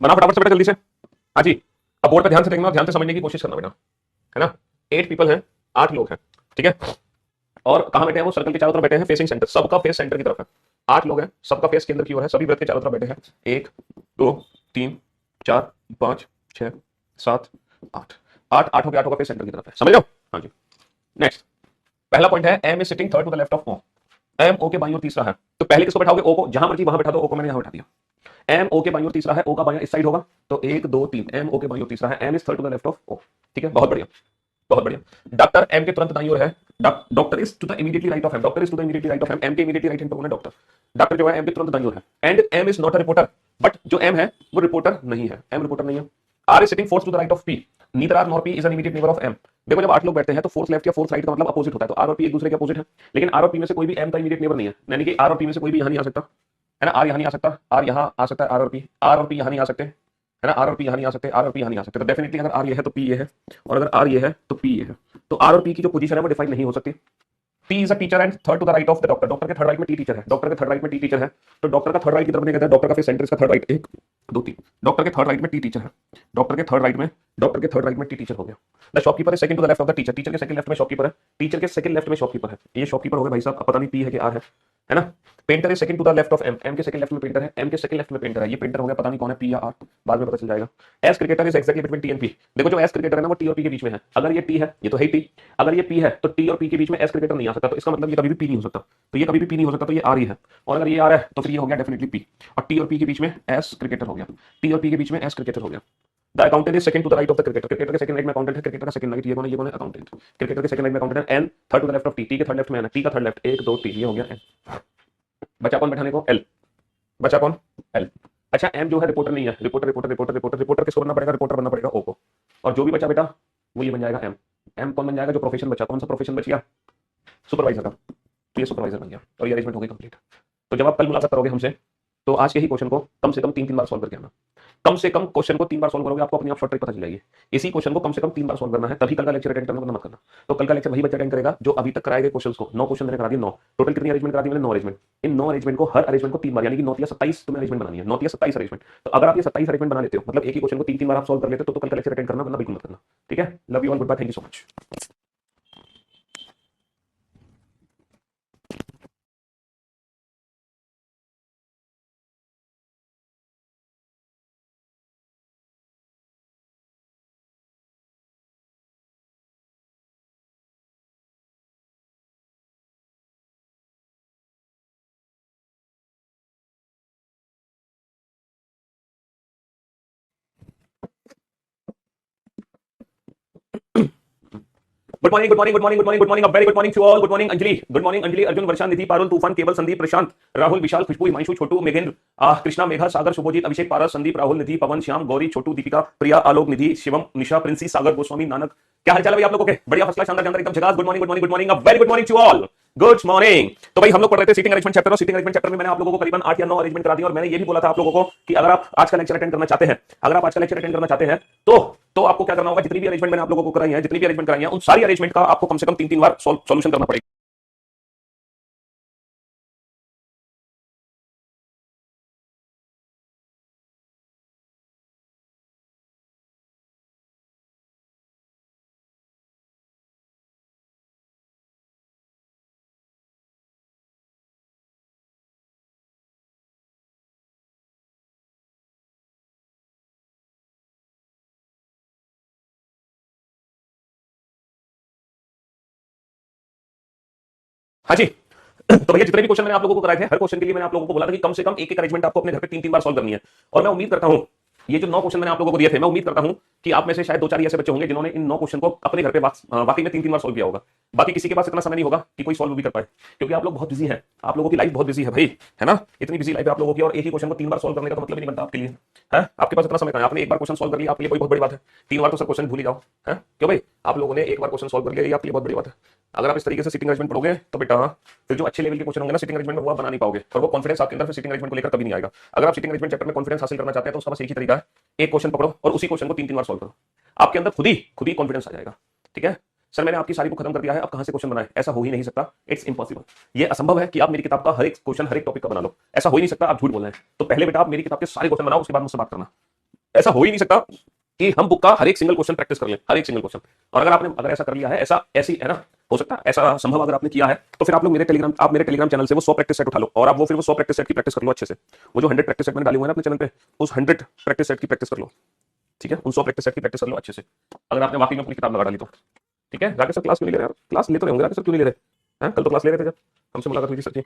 बना फटाफट से बेटा जल्दी से। हाँ जी। अब बोर्ड पे ध्यान से देखना, ध्यान से समझने की कोशिश करना बेटा, है ना। 8 पीपल हैं, 8 लोग हैं, ठीक है। और कहां बैठे हैं वो? सर्कल के चारों तरफ बैठे हैं, फेसिंग सेंटर, सबका फेस सेंटर की तरफ है। 8 लोग हैं, सबका फेस केंद्र की ओर है, सभी वृत्त के चारों तरफ बैठे हैं। 1 2 3 4 5 6 7 8। 8 आठों के आठों का फेस सेंटर की तरफ है, समझ लो। हाँ जी। नेक्स्ट, पहला पॉइंट है M is sitting third to the left of O. M O के बाईं ओर तीसरा है, तो पहले किसको बैठाओगे? ओ को। जहां मर्जी वहां बैठा दो ओ को, मैंने यहां बैठा दिया। एम ओ के बाईं ओर तीसरा है, ओ का बायां इस साइड होगा, तो 1 2 3। एम ओ के बाईं ओर तीसरा है, M is third to the left of O. ठीक है, बहुत बढ़िया, बहुत बढ़िया। डॉक्टर एम के तुरंत दाईं ओर है। Doctor is to the immediately right of M, doctor is to the immediately right of M. M के इमीडिएटली राइट हैंड पर कौन है? डॉक्टर। डॉक्टर जो है एम के तुरंत दाईं ओर है। And M is not a reporter, but जो एम है वो रिपोर्टर नहीं है, एम रिपोर्टर नहीं है। R is sitting fourth to the right of P, neither R nor P is an immediate neighbour of M. देखो जब 8 लोग बैठते हैं तो फोर्थ लेफ्ट या फोर्थ राइट का मतलब अपोजिट होता है, तो आर और पी एक दूसरे के अपोजिट है। लेकिन आर और पी में से कोई भी एम का इमीडिएट नेबर नहीं है, यानी कि आर और पी में से कोई भी यहां नहीं आ सकता, है ना। आर यहां नहीं आ सकता, आर यहां आ सकता है, आर और पी यहां नहीं आ सकते, है ना। आर और पी यहां नहीं आ सकते, आर और पी यहां नहीं आ सकते। तो डेफिनेटली अगर आर ये है तो पी ये है, और अगर आर ये है तो पी ये है। तो आर और पी की जो पोजीशन है वो डिफाइन नहीं हो सकती। T is a teacher and third to the right of the doctor, doctor के थर्ड राइट में टी टीचर है, डॉक्टर के थर्ड राइट में टी टीचर है। तो डॉक्टर का थर्ड राइट की तरफ नहीं कहते हैं, डॉक्टर का फिर सेंटर इसका थर्ड राइट, 1 2 3। डॉक्टर के थर्ड राइट में टी टीचर है, डॉक्टर के थर्ड राइट में, डॉक्टर के थर्ड राइट में टी टीचर हो गया। The shopkeeper is second to the left of the teacher, teacher के सेकंड लेफ्ट में शॉपकीपर है, टीचर के सेकंड लेफ्ट में शॉपकीपर है। ये शॉपकीपर हो गया भाई साहब, अब पता नहीं पी है कि आर है ना। Painter is second to the left of M, M के सेकंड लेफ्ट में पेंटर है, एम के सेकंड लेफ्ट में पेंटर है। ये पेंटर हो गया, पता नहीं कौन है, पी या आर, बाद में पता चल जाएगा। S cricketer is exactly between T and P. देखो जो एस क्रिकेटर है ना वो टी और पी के बीच में है। अगर ये टी है, ये तो है टी, अगर ये पी है तो टी और पी के बीच में एस क्रिकेटर नहीं आ सकता, तो इसका मतलब ये कभी भी पी नहीं हो सकता। तो ये कभी भी पी नहीं हो सकता, तो ये आर ही है। और अगर ये आर है तो फिर ये हो गया डेफिनेटली पी, और टी और पी के बीच में एस क्रिकेटर हो गया, टी और पी के बीच में एस क्रिकेटर हो गया। The accountant is second to the right of the cricketer, cricketer के सेकंड राइट में अकाउंटेंट है, क्रिकेटर का सेकंड राइट ये कौन है? ये कौन है? अकाउंटेंट। क्रिकेटर के सेकंड राइट में अकाउंटेंट है N, third to the left of T, T के थर्ड लेफ्ट में है, टी का थर्ड लेफ्ट, 1 2 3, ये हो गया एन। बचा कौन बैठाने को? एल। बचा कौन? एल। अच्छा एम जो है रिपोर्टर नहीं है, reporter reporter reporter reporter reporter किसको बनना पड़ेगा? रिपोर्टर बनना पड़ेगा ओ को। और जो भी बचा बेटा वो ये बन जाएगा एम। एम कौन बन जाएगा? जो प्रोफेशन बचा, कौन सा प्रोफेशन बच गया? सुपरवाइजर का। तो ये सुपरवाइजर बन गया और ये अरेंजमेंट हो गई कंप्लीट। तो जब आप कल मुलाकात करोगे हमसे तो आज के ही क्वेश्चन को कम से कम 3 3 बार सॉल्व करके आना। कम से कम क्वेश्चन को 3 बार सॉल्व करोगे, आपको अपनी आप शॉर्ट ट्रिक पता चल जाएगी। इसी क्वेश्चन को कम से कम 3 बार सॉल्व करना है, तभी कल का लेक्चर अटेंड करना, वरना मत करना। तो कल का लेक्चर वही बच्चा अटेंड करेगा जो अभी तक कराए गए क्वेश्चंस को, 9 क्वेश्चन मैंने करा दिए, 9 टोटल कितनी अरेंजमेंट करा दी मैंने? 9 अरेंजमेंट। इन 9 अरेंजमेंट को, हर अरेंजमेंट को 3 बार, यानी कि 9 या 27 तुम्हें अरेंजमेंट बनानी है, 9 या 27 अरेंजमेंट। तो अगर आप ये 27 अरेंजमेंट बना लेते हो, मतलब एक ही क्वेश्चन को 3 3 बार आप सॉल्व कर लेते हो, तो कल का लेक्चर अटेंड करना, वरना बिल्कुल मत करना। ठीक है, love you all, goodbye, thank you so much. Good morning good morning good morning good morning good morning very good morning to all. Good morning Anjali, Arjun, Varsha, Nidhi, Parul, Toofan, Keval, Sandeep, प्रशांत, राहुल, विशाल, खुशबू, हिमांशु, छोटू, मेघेंद्र, कृष्णा, मेघा, सागर, शुभोजीत, अभिषेक, पारस, संदीप, राहुल, निधि, पवन, श्याम, गौरी, छोटू, दीपिका, प्रिया, आलोक, निधि, शिवम, निशा, प्रिंसी, सागर, गोस्वामी, नानक। क्या हाल चाल है भाई आप लोगों के? बढ़िया, फर्स्ट क्लास, शानदार, शानदार, एकदम झकास। Good morning good morning good morning, very good morning to all. Good morning. तो भाई हम लोग पढ़ रहे थे सीटिंग अरेंजमेंट चैप्टर, और सीटिंग अरेंजमेंट चैप्टर में मैंने आप लोगों को करीबन 8 या 9 अरेंजमेंट करा दिया, और मैंने ये भी बोला था आप लोगों को कि अगर आप आज का लेक्चर अटेंड करना चाहते हैं, तो आपको क्या करना होगा, जितनी भी अरेंजमेंट मैंने आप लोगों को कराई है, जितनी भी अरेंजमेंट कराई है, उन सारी अरेंजमेंट का आपको कम से कम 3-3 बार सॉल्यूशन करना पड़ेगा। हाँ जी। तो भैया जितने भी क्वेश्चन मैंने आप लोगों को कराए थे, हर क्वेश्चन के लिए मैंने आप लोगों को बोला था कि कम से कम एक एक अरेंजमेंट आपको अपने घर पे 3-3 बार सॉल्व करनी है। और मैं उम्मीद करता हूं, ये जो 9 क्वेश्चन मैंने आप लोगों को दिए थे, मैं उम्मीद करता हूं कि आप में से शायद 2-4 ऐसे बच्चे होंगे जिन्होंने इन 9 क्वेश्चन को अपने घर पे वाकई में 3-3 बार सॉल्व किया होगा। बाकी किसी के पास इतना समय नहीं होगा कि कोई सॉल्व भी कर पाए, क्योंकि आप लोग बहुत बिजी हैं, आप लोगों की लाइफ बहुत बिजी है भाई, है ना। इतनी बिजी लाइफ है आप लोगों की, और एक ही क्वेश्चन को 3 बार सॉल्व करने का तो मतलब ही नहीं बनता आपके लिए, है। आपके पास इतना समय कहां है? आपने एक बार क्वेश्चन सॉल्व कर लिया, आपके लिए कोई बहुत बड़ी बात है। 3 बार तो सर क्वेश्चन भूल ही जाओ, है। क्यों भाई? आप लोगों ने एक बार क्वेश्चन सॉल्व कर लिया, ये आपके लिए बहुत बड़ी बात है। अगर आप इस तरीके से सीटिंग अरेंजमेंट पढ़ोगे तो बेटा फिर जो अच्छे लेवल के क्वेश्चन होंगे ना सीटिंग अरेंजमेंट में, वो आप बना नहीं पाओगे, और वो कॉन्फिडेंस आपके अंदर फिर सीटिंग अरेंजमेंट को लेकर कभी नहीं आएगा। अगर आप सीटिंग अरेंजमेंट चैप्टर में कॉन्फिडेंस हासिल करना चाहते हैं तो उसका बस एक ही तरीका है, एक क्वेश्चन पकड़ो और उसी क्वेश्चन को 3-3 बार सॉल्व करो, आपके अंदर खुद ही कॉन्फिडेंस आ जाएगा। ठीक है सर, मैंने आपकी सारी बुक खत्म कर दिया है, अब कहां से क्वेश्चन बनाए? ऐसा हो ही नहीं सकता, इट्स इम्पॉसिबल। ये असंभव है कि आप मेरी किताब का हर एक क्वेश्चन, हर एक टॉपिक का बना लो, ऐसा हो ही नहीं सकता। आप झूठ बोल रहे हैं। तो पहले बेटा आप मेरी किताब के सारे क्वेश्चन बनाओ, उसके बाद मुझसे बात करना। ऐसा हो ही नहीं सकता कि हम बुक का हर एक सिंगल क्वेश्चन प्रैक्टिस कर लें, हर एक सिंगल क्वेश्चन। और अगर ऐसा कर लिया है, ऐसी है ना, हो सकता है ऐसा संभव अगर आपने किया है, तो फिर आप लोग मेरे टेलीग्राम चैनल से वो 100 प्रैक्टिस सेट उठा लो, और आप फिर वो 100 प्रैक्टिस सेट की प्रैक्टिस कर लो अच्छे से। वो जो 100 प्रैक्टिस सेट मैंने डाली हुए हैं ना अपने चैनल पे, उस 100 प्रैक्टिस सेट की प्रैक्टिस कर लो। ठीक है, उन 100 प्रैक्टिस सेट की प्रैक्टिस कर लो अच्छे से, अगर आपने वाकई में अपनी किताब लगा डाली तो। ठीक है, राकेश सर क्लास क्यों नहीं ले रहे? क्लास लेते होंगे राकेश सर, क्यों नहीं ले रहे हैं? कल तो क्लास ले रहे थे जब हमसे मुलाकात हुई थी सर जी।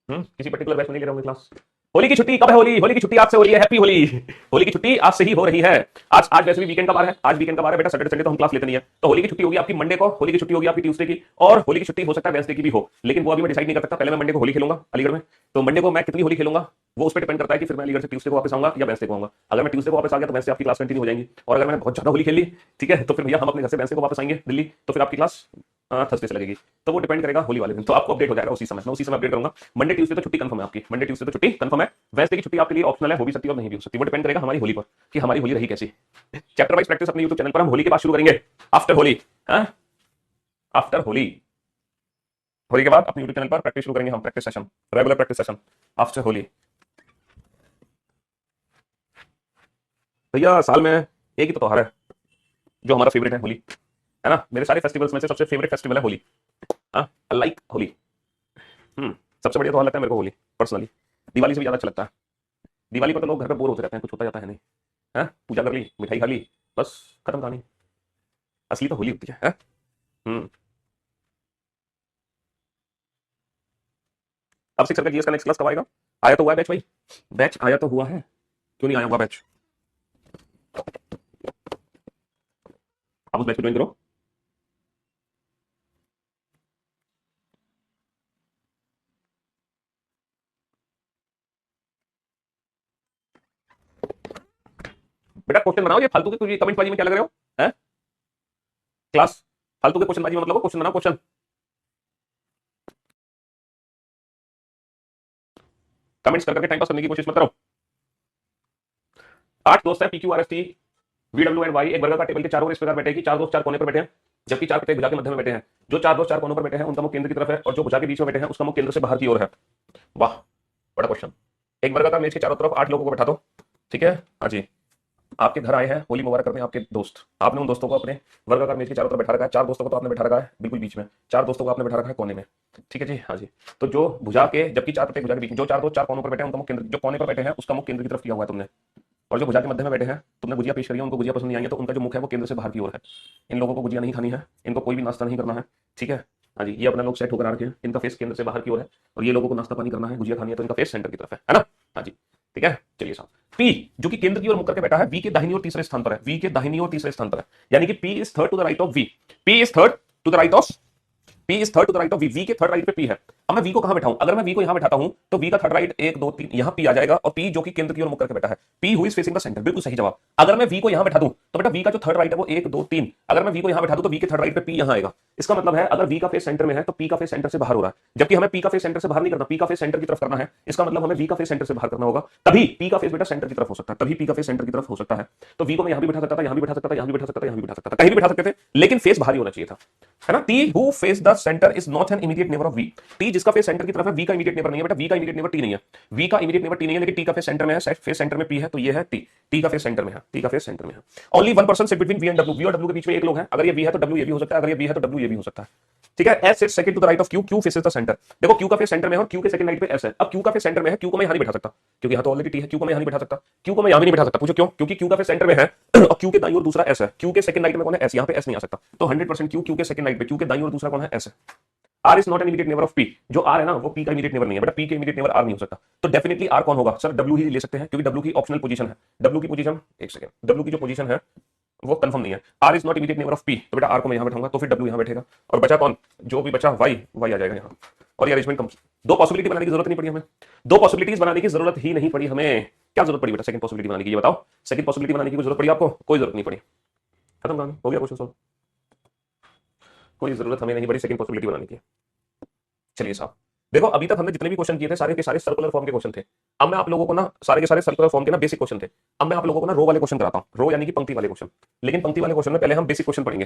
किसी पर्टिकुलर बैच में नहीं ले रहे होंगे क्लास। होली की छुट्टी कब है? होली की छुट्टी आज से हो रही है। हैप्पी होली। होली की छुट्टी आज से ही हो रही है। आज वैसे भी वीकेंड का बार है, आज वीकेंड का बार है बेटा, सैटरडे संडे तो हम क्लास लेते नहीं है। तो होली की छुट्टी होगी आपकी मंडे को, होली की छुट्टी होगी आपकी ट्यूसडे की, और होली की छुट्टी हो सकता है वेडनेसडे की भी हो, लेकिन वो अभी मैं डिसाइड नहीं कर सकता। पहले मैं मंडे को होली खेलूंगा अलीगढ़ में, तो मंडे को मैं कितनी होली खेलूंगा वो उस पर डिपेंड करता है कि फिर मैं अलीगढ़ से ट्यूसडे को वापस आऊंगा या वेडनेसडे को आऊंगा। अगर मैं ट्यूसडे को वापस आ गया तो वेडनेसडे आपकी क्लास कंटिन्यू हो जाएगी, और अगर मैंने बहुत ज्यादा होली खेल ली, ठीक है, तो फिर भैया हम अपने घर से वेडनेसडे को वापस आएंगे दिल्ली, तो फिर आपकी क्लास थर्सडे से लगेगी। तो वो डिपेंड करेगा होली वाले दिन, तो आपको अपडेट हो जाएगा उसी समय, मैं उसी समय अपडेट करूंगा। मंडे ट्यूसडे तो छुट्टी कंफर्म है आपकी, मंडे ट्यूसडे तो छुट्टी कंफर्म है। वेडनेसडे की छुट्टी आपके लिए ऑप्शनल है, हो भी सकती है और नहीं भी हो सकती, वो डिपेंड करेगा हमारी होली पर कि हमारी होली रही कैसी। चैप्टर वाइज प्रैक्टिस अपने यूट्यूब चैनल पर हम होली के बाद शुरू करेंगे, आफ्टर होली। आफ्टर होली, होली के बाद अपने यूट्यूब चैनल पर प्रैक्टिस शुरू करेंगे हम, practice session, regular practice session after Holi. भैया साल में एक ही तो त्योहार है जो हमारा फेवरेट है, होली, है ना। मेरे सारे फेस्टिवल्स में से सबसे फेवरेट फेस्टिवल है होली। Like holy. सबसे बढ़िया त्योहार लगता है मेरे को होली, पर्सनली। दिवाली से भी ज्यादा अच्छा लगता है। दिवाली पर तो लोग घर पे बोर होते रहते हैं, कुछ होता जाता है नहीं, है। पूजा कर ली, मिठाई खा ली, बस खत्म कहानी। असली तो होली होती है। हम्म अब सिक्स का जीएस का नेक्स्ट क्लास कब आएगा? आया तो हुआ है बैच भाई, बैच आया तो हुआ है, क्यों नहीं आया हुआ बैच? आप उस बैच को ज्वाइन करो। बेटा क्वेश्चन बनाओ, ये फालतू के कमेंट बाजी में क्या लग रहे हो, हैं? क्लास फालतू के क्वेश्चन बाजी में मतलब क्वेश्चन बनाओ, क्वेश्चन। कमेंट्स करके टाइम पास करने की कोशिश मत करो। 8 दोस्त हैं, PQ, RST, VW and Y, एक वर्ग का टेबल के चारों ओर इस प्रकार बैठे हैं कि 4 दोस्त 4 कोने पर बैठे हैं, जबकि 4 प्रत्येक भुजा के मध्य में बैठे हैं। जो 4 दोस्त 4 कोनों पर बैठे हैं उनका मुख केंद्र की तरफ है, और जो भुजा के बीच में बैठे हैं उसका मुख केंद्र से बाहर की ओर है। वाह, बड़ा क्वेश्चन। एक वर्ग का मेज के चारों तरफ 8 लोगों को बैठा दो, ठीक है। हाँ जी, आपके घर आए हैं होली मुबारक करने आपके दोस्त, आपने उन दोस्तों को अपने वर्गाकार मेज के चारों तरफ बैठा रखा है। 4 दोस्तों को तो आपने बैठा रखा है बिल्कुल बीच में, 4 दोस्तों को आपने बैठा रखा है कोने में, ठीक है जी। हाँ जी, तो जो भुजा के, जबकि 4 प्रत्येक भुजा के बीच में जो 4 दोस्त 4 कोनों पर बैठे हैं उनका मुख केंद्र, जो कोने पर बैठे हैं उसका मुख केंद्र की तरफ किया हुआ है तुमने, और जो भुजा के मध्य में बैठे हैं तुमने गुजिया पेश करी है, उनको गुजिया पसंद नहीं आई है, तो उनका जो मुख है वो केंद्र से बाहर की ओर है। इन लोगों को गुजिया नहीं खानी है, इनको कोई भी नाश्ता नहीं करना है, ठीक है। हाँ जी, ये अपना लोग सेट होकर आ रखे हैं, इनका फेस केंद्र से बाहर की ओर है, और ये लोगों को नाश्ता पानी करना है, गुजिया खानी है, तो इनका फेस सेंटर की तरफ है ना। हाँ जी, ठीक है। चलिए साहब, पी जो कि केंद्र की ओर मुख करके बैठा है, वी के दाहिनी ओर तीसरे स्थान पर है, वी के दाहिनी ओर तीसरे स्थान पर है, यानी कि P is third to the right of V, P is third to the right of P is third to the right of V, V के थर्ड राइट पे P है। अब मैं V को कहां बैठाऊं? अगर मैं V को यहां बैठाता हूं तो V का थर्ड राइट 1 2 3 यहां P आ जाएगा और P जो कि केंद्र की ओर मुख करके बैठा है, P who is facing the centre, बिल्कुल सही जवाब। अगर मैं V को यहां बैठा दूं तो बेटा V का जो थर्ड राइट है वो 1 2 3, अगर मैं V को यहां बैठा दूं तो V के थर्ड राइट पे P यहां आएगा। इसका मतलब है अगर V का फेस सेंटर में है तो P का फेस सेंटर से बाहर हो रहा है, जबकि हमें P का फेस सेंटर से बाहर नहीं करना, P का फेस सेंटर की तरफ करना है। इसका मतलब हमें V का फेस सेंटर से बाहर करना होगा, तभी P का फेस बेटा सेंटर की तरफ हो सकता है, तभी P का फेस सेंटर की तरफ हो सकता है। तो V को मैं यहां भी बैठा सकता था, यहां भी बैठा सकता था, यहां भी बैठा सकता था, यहां भी बैठा सकता था, कहीं भी बैठा सकते थे, लेकिन फेस बाहर ही होना चाहिए था, है ना। T who face the centre is not an immediate neighbour of V, T जिसका फेस सेंटर की तरफ है, V का इमीडिएट नेबर नहीं है बेटा, V का इमीडिएट नेबर T नहीं है, V का इमीडिएट नेबर T नहीं है, लेकिन T का फेस सेंटर में है, फेस सेंटर में P है, तो ये है T, T का फेस सेंटर में है, T का फेस सेंटर में है। Only one person sit between V and W, V और W के बीच में एक लोग हैं, अगर ये V है तो W ये भी हो सकता है, अगर ये V है तो W ये भी हो सकता है, ठीक है। S sits second to the right of Q, Q faces the centre, देखो Q का फेस सेंटर में है और Q के सेकंड राइट पे S है। अब Q का फेस सेंटर में है, Q को मैं यहां नहीं बैठा सकता क्योंकि यहां तो ऑलरेडी T है, Q को मैं यहां नहीं बैठा सकता, Q को मैं यहां भी नहीं बैठा सकता, पूछो क्यों? क्योंकि Q का फेस सेंटर में है और Q के दाईं ओर दूसरा S है, Q के सेकंड राइट में कौन है? S, यहां पे S नहीं आ सकता, तो 100% Q के सेकंड राइट पे Q के दाईं ओर दूसरा कौन है? S है। R is not an immediate neighbour of P, जो R है ना वो P का इमीडिएट नेबर नहीं है बेटा, P के इमीडिएट नेबर R नहीं हो सकता, तो डेफिनेटली R कौन होगा? सर W ही ले सकते हैं क्योंकि W की ऑप्शनल पोजीशन है, W की पोजीशन, एक सेकंड, W की जो पोजीशन है वो कंफर्म नहीं है। R is not immediate neighbour of P, तो बेटा R को मैं यहां बैठाऊंगा तो फिर W यहां बैठेगा, और बचा कौन? जो भी बचा Y, Y आ जाएगा यहां, और ये अरेंजमेंट कम। दो पॉसिबिलिटी बनाने की जरूरत नहीं पड़ी हमें, दो पॉसिबिलिटीज बनाने की जरूरत ही नहीं पड़ी हमें। क्या जरूरत पड़ी बेटा सेकंड पॉसिबिलिटी बनाने की? ये बताओ, सेकंड पॉसिबिलिटी बनाने की जरूरत पड़ी आपको? कोई जरूरत नहीं पड़ी, खत्म कहानी, हो गया क्वेश्चन सॉल्व, कोई जरूरत हमें नहीं पड़ी सेकंड पॉसिबिलिटी बनाने की। चलिए साहब, देखो अभी तक हमने जितने भी क्वेश्चन किए थे सारे के सारे सर्कुलर फॉर्म के क्वेश्चन थे। अब मैं आप लोगों को ना सारे के सारे सर्कुलर फॉर्म के ना बेसिक क्वेश्चन थे, अब मैं आप लोगों को ना रो वाले क्वेश्चन कराता हूं, रो यानी कि पंक्ति वाले क्वेश्चन। लेकिन पंक्ति वाले क्वेश्चन में पहले हम बेसिक क्वेश्चन पढ़ेंगे,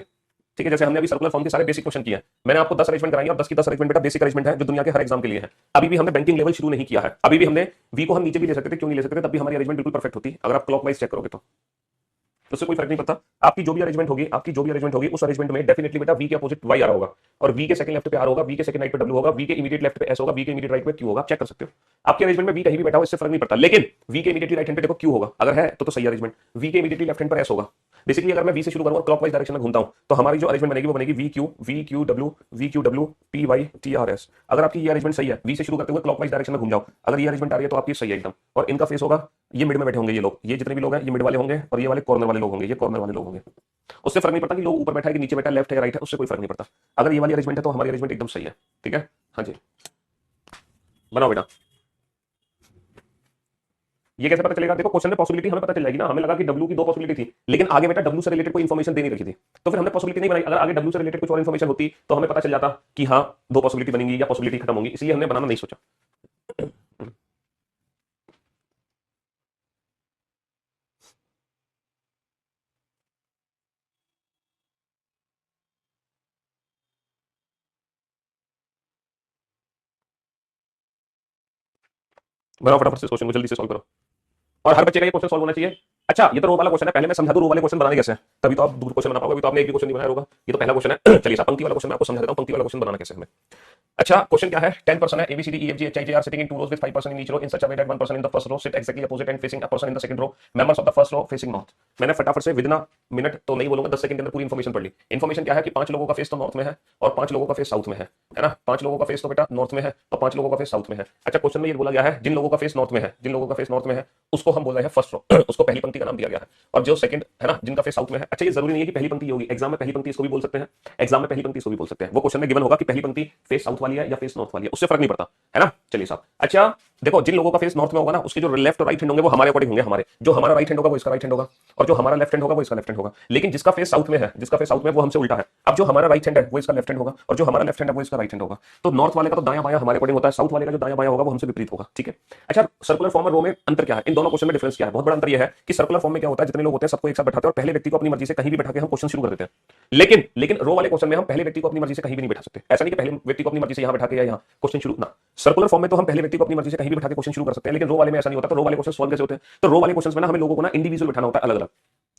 ठीक है। जैसे हमने अभी सर्कुलर फॉर्म के सारे बेसिक क्वेश्चन किए हैं, मैंने आपको 10 अरेंजमेंट कराई और 10 की 10 अरेंजमेंट बेटा बेसिक अरेंजमेंट है जो दुनिया के हर एग्जाम के लिए है। अभी भी हमने बैंकिंग लेवल शुरू नहीं किया है, अभी भी हमने वी को हम नीचे भी ले सकते थे, क्यों नहीं ले सकते थे? तब भी हमारी अरेंजमेंट बिल्कुल परफेक्ट होती अगर आप क्लॉकवाइज चेक करोगे तो उससे कोई फर्क नहीं पड़ता। आपकी जो भी अरेंजमेंट होगी, आपकी जो भी अरेंजमेंट होगी, उस अरेंजमेंट में डेफिनेटली बेटा वी के अपोजिट वाई आ रहा होगा, और वी के सेकंड लेफ्ट पे आर होगा, वी के सेकंड राइट पे डब्ल्यू होगा, वी के इमीडिएट लेफ्ट पे एस होगा, वी के इमीडिएट राइट पे क्यू होगा। आप चेक कर सकते हो, आपके अरेंजमेंट में वी कहीं भी बैठा हो इससे फर्क नहीं पड़ता, लेकिन वी के इमीडिएटली राइट हैंड पे देखो क्यू होगा, अगर है तो सही अरेंजमेंट। वी के इमीडिएटली लेफ्ट हैंड पर एस होगा। बेसिकली अगर मैं वी से शुरू करूं और क्लॉकवाइज डायरेक्शन में घूमता हूं तो हमारी जो अरेंजमेंट बनेगी वो बनेगी V Q W P Y T R S. अगर आपकी ये अरेंजमेंट सही है, वी से शुरू करते हुए क्लॉकवाइज डायरेक्शन में घूम जाओ, अगर ये अरेंजमेंट आ रही है तो आपकी सही है एकदम। और इनका फेस होगा, ये मिड में बैठे होंगे, ये लोग, ये जितने भी लोग हैं ये मिड वाले होंगे, और ये वाले कॉर्नर वाले लोग होंगे, ये कॉर्नर वाले लोग होंगे। उससे फर्क नहीं पड़ता कि लोग ऊपर बैठा है कि नीचे बैठा है, लेफ्ट है या राइट है, उससे कोई फर्क नहीं पड़ता। अगर ये वाली अरेंजमेंट है तो हमारी अरेंजमेंट एकदम सही है, ठीक है। हाँ जी, बनाओ बेटा। ये कैसे पता चलेगा? देखो क्वेश्चन में पॉसिबिलिटी हमें पता चल जाएगी ना। हमें लगा कि डब्ल्यू की दो पॉसिबिलिटी थी, लेकिन आगे बेटा डब्ल्यू से रिलेटेड कोई इन्फॉर्मेशन दे नहीं रखी थी, तो फिर हमने पॉसिबिलिटी नहीं बनाई। अगर आगे डब्ल्यू से रिलेटेड कुछ और इन्फॉर्मेशन होती तो हमें पता चल जाता कि हाँ दो पॉसिबिलिटी बनेंगी या पॉसिबिलिटी खत्म होंगी, इसलिए हमने बनाना नहीं सोचा। बनाओ फटाफट से क्वेश्चन को, जल्दी से सॉल्व करो, और हर बच्चे का ये क्वेश्चन सॉल्व होना चाहिए। अच्छा ये तो रो वाला क्वेश्चन है, पहले मैं समझा दूं रो वाले क्वेश्चन बनाने कैसे हैं, तभी तो आप दूर क्वेश्चन बना पाओगे। अभी तो आपने एक भी क्वेश्चन नहीं बनाया होगा, ये तो पहला क्वेश्चन है। चलिए साहब पंक्ति वाला क्वेश्चन मैं आपको समझा देता हूं, पंक्ति वाला क्वेश्चन बनाना कैसे हमें। अच्छा क्वेश्चन क्या है? 10 पर्सन है, ABCD EFG HIJ are sitting in two rows with 5 person in each row in such a way that one person in the first row sit exactly opposite and facing a person in the second row, members of the first row facing north। मैंने फटाफट से within minute तो नहीं बोलूंगा, 10 second के अंदर पूरी information पढ़ ली। इंफॉर्मेशन क्या है कि 5 लोगों का फेस तो नॉर्थ में है और 5 लोगों का फेस साउथ में है ना। 5 लोगों का फेस तो बेटा नॉर्थ में है और 5 लोगों का फेस साउथ में है। अच्छा क्वेश्चन में ये बोला गया है जिन लोगों का फेस नॉर्थ में है, जिन लोगों का फेस नॉर्थ में है उसको हम बोल रहे हैं फर्स्ट रो, उसको पहली पंक्ति का नाम दिया गया है। और जो सेकंड है ना जिनका फेस साउथ में है, अच्छा ये जरूरी नहीं है कि पहली पंक्ति होगी, एग्जाम में पहली पंक्ति इसको भी बोल सकते हैं, एग्जाम में पहली पंक्ति इसको भी बोल सकते हैं। वो क्वेश्चन में गिवन होगा कि पहली पंक्ति फेस साउथ वाली है या फेस नॉर्थ वाली है, उससे फर्क नहीं पड़ता, है ना। चलिए साहब, अच्छा देखो जिन लोगों का फेस नॉर्थ में होगा ना उसके जो लेफ्ट और राइट हैंड होंगे वो हमारे अकॉर्डिंग होंगे, हमारे जो हमारा राइट हैंड होगा वो इसका राइट हैंड होगा, और जो हमारा लेफ्ट हैंड होगा वो इसका लेफ्ट हैंड होगा। लेकिन जिसका फेस साउथ में है, जिसका फेस साउथ में वो हमसे उल्टा है। अब जो हमारा राइट हैंड है वो इसका लेफ्ट हैंड होगा, और जो हमारा लेफ्ट हैंड है वो इसका राइट हैंड होगा। तो नॉर्थ वाले का तो दायां बायां हमारे अकॉर्डिंग होता है, साउथ वाले का जो दायां बायां होगा वो हमसे विपरीत होगा, ठीक है। अच्छा सर्कुलर फॉर्म और रो में अंतर क्या है? इन दोनों क्वेश्चन में डिफरेंस क्या है? बहुत बड़ा अंतर यह है कि सर्कुलर फॉर्म में क्या होता है, जितने लोग होते हैं सबको एक साथ बैठाते हैं और पहले व्यक्ति को अपनी मर्जी से कहीं भी बैठा के हम क्वेश्चन शुरू कर देते हैं। लेकिन रो वाले क्वेश्चन में हम पहले व्यक्ति को अपनी मर्जी से कहीं भी नहीं बैठा सकते। ऐसा नहीं कि पहले व्यक्ति को अपनी मर्जी से यहां बैठा के या यहां क्वेश्चन शुरू ना। सर्कुलर फॉर्म में तो हम पहले व्यक्ति को अपनी मर्जी से कहीं भी बैठा के क्वेश्चन शुरू कर सकते हैं, लेकिन रो वाले में ऐसा नहीं होता। तो रो वाले क्वेश्चन सॉल्व कैसे होते हैं? तो रो वाले क्वेश्चन में ना हमें लोगों को ना इंडिविजुअल बैठाना होता है अलग अलग,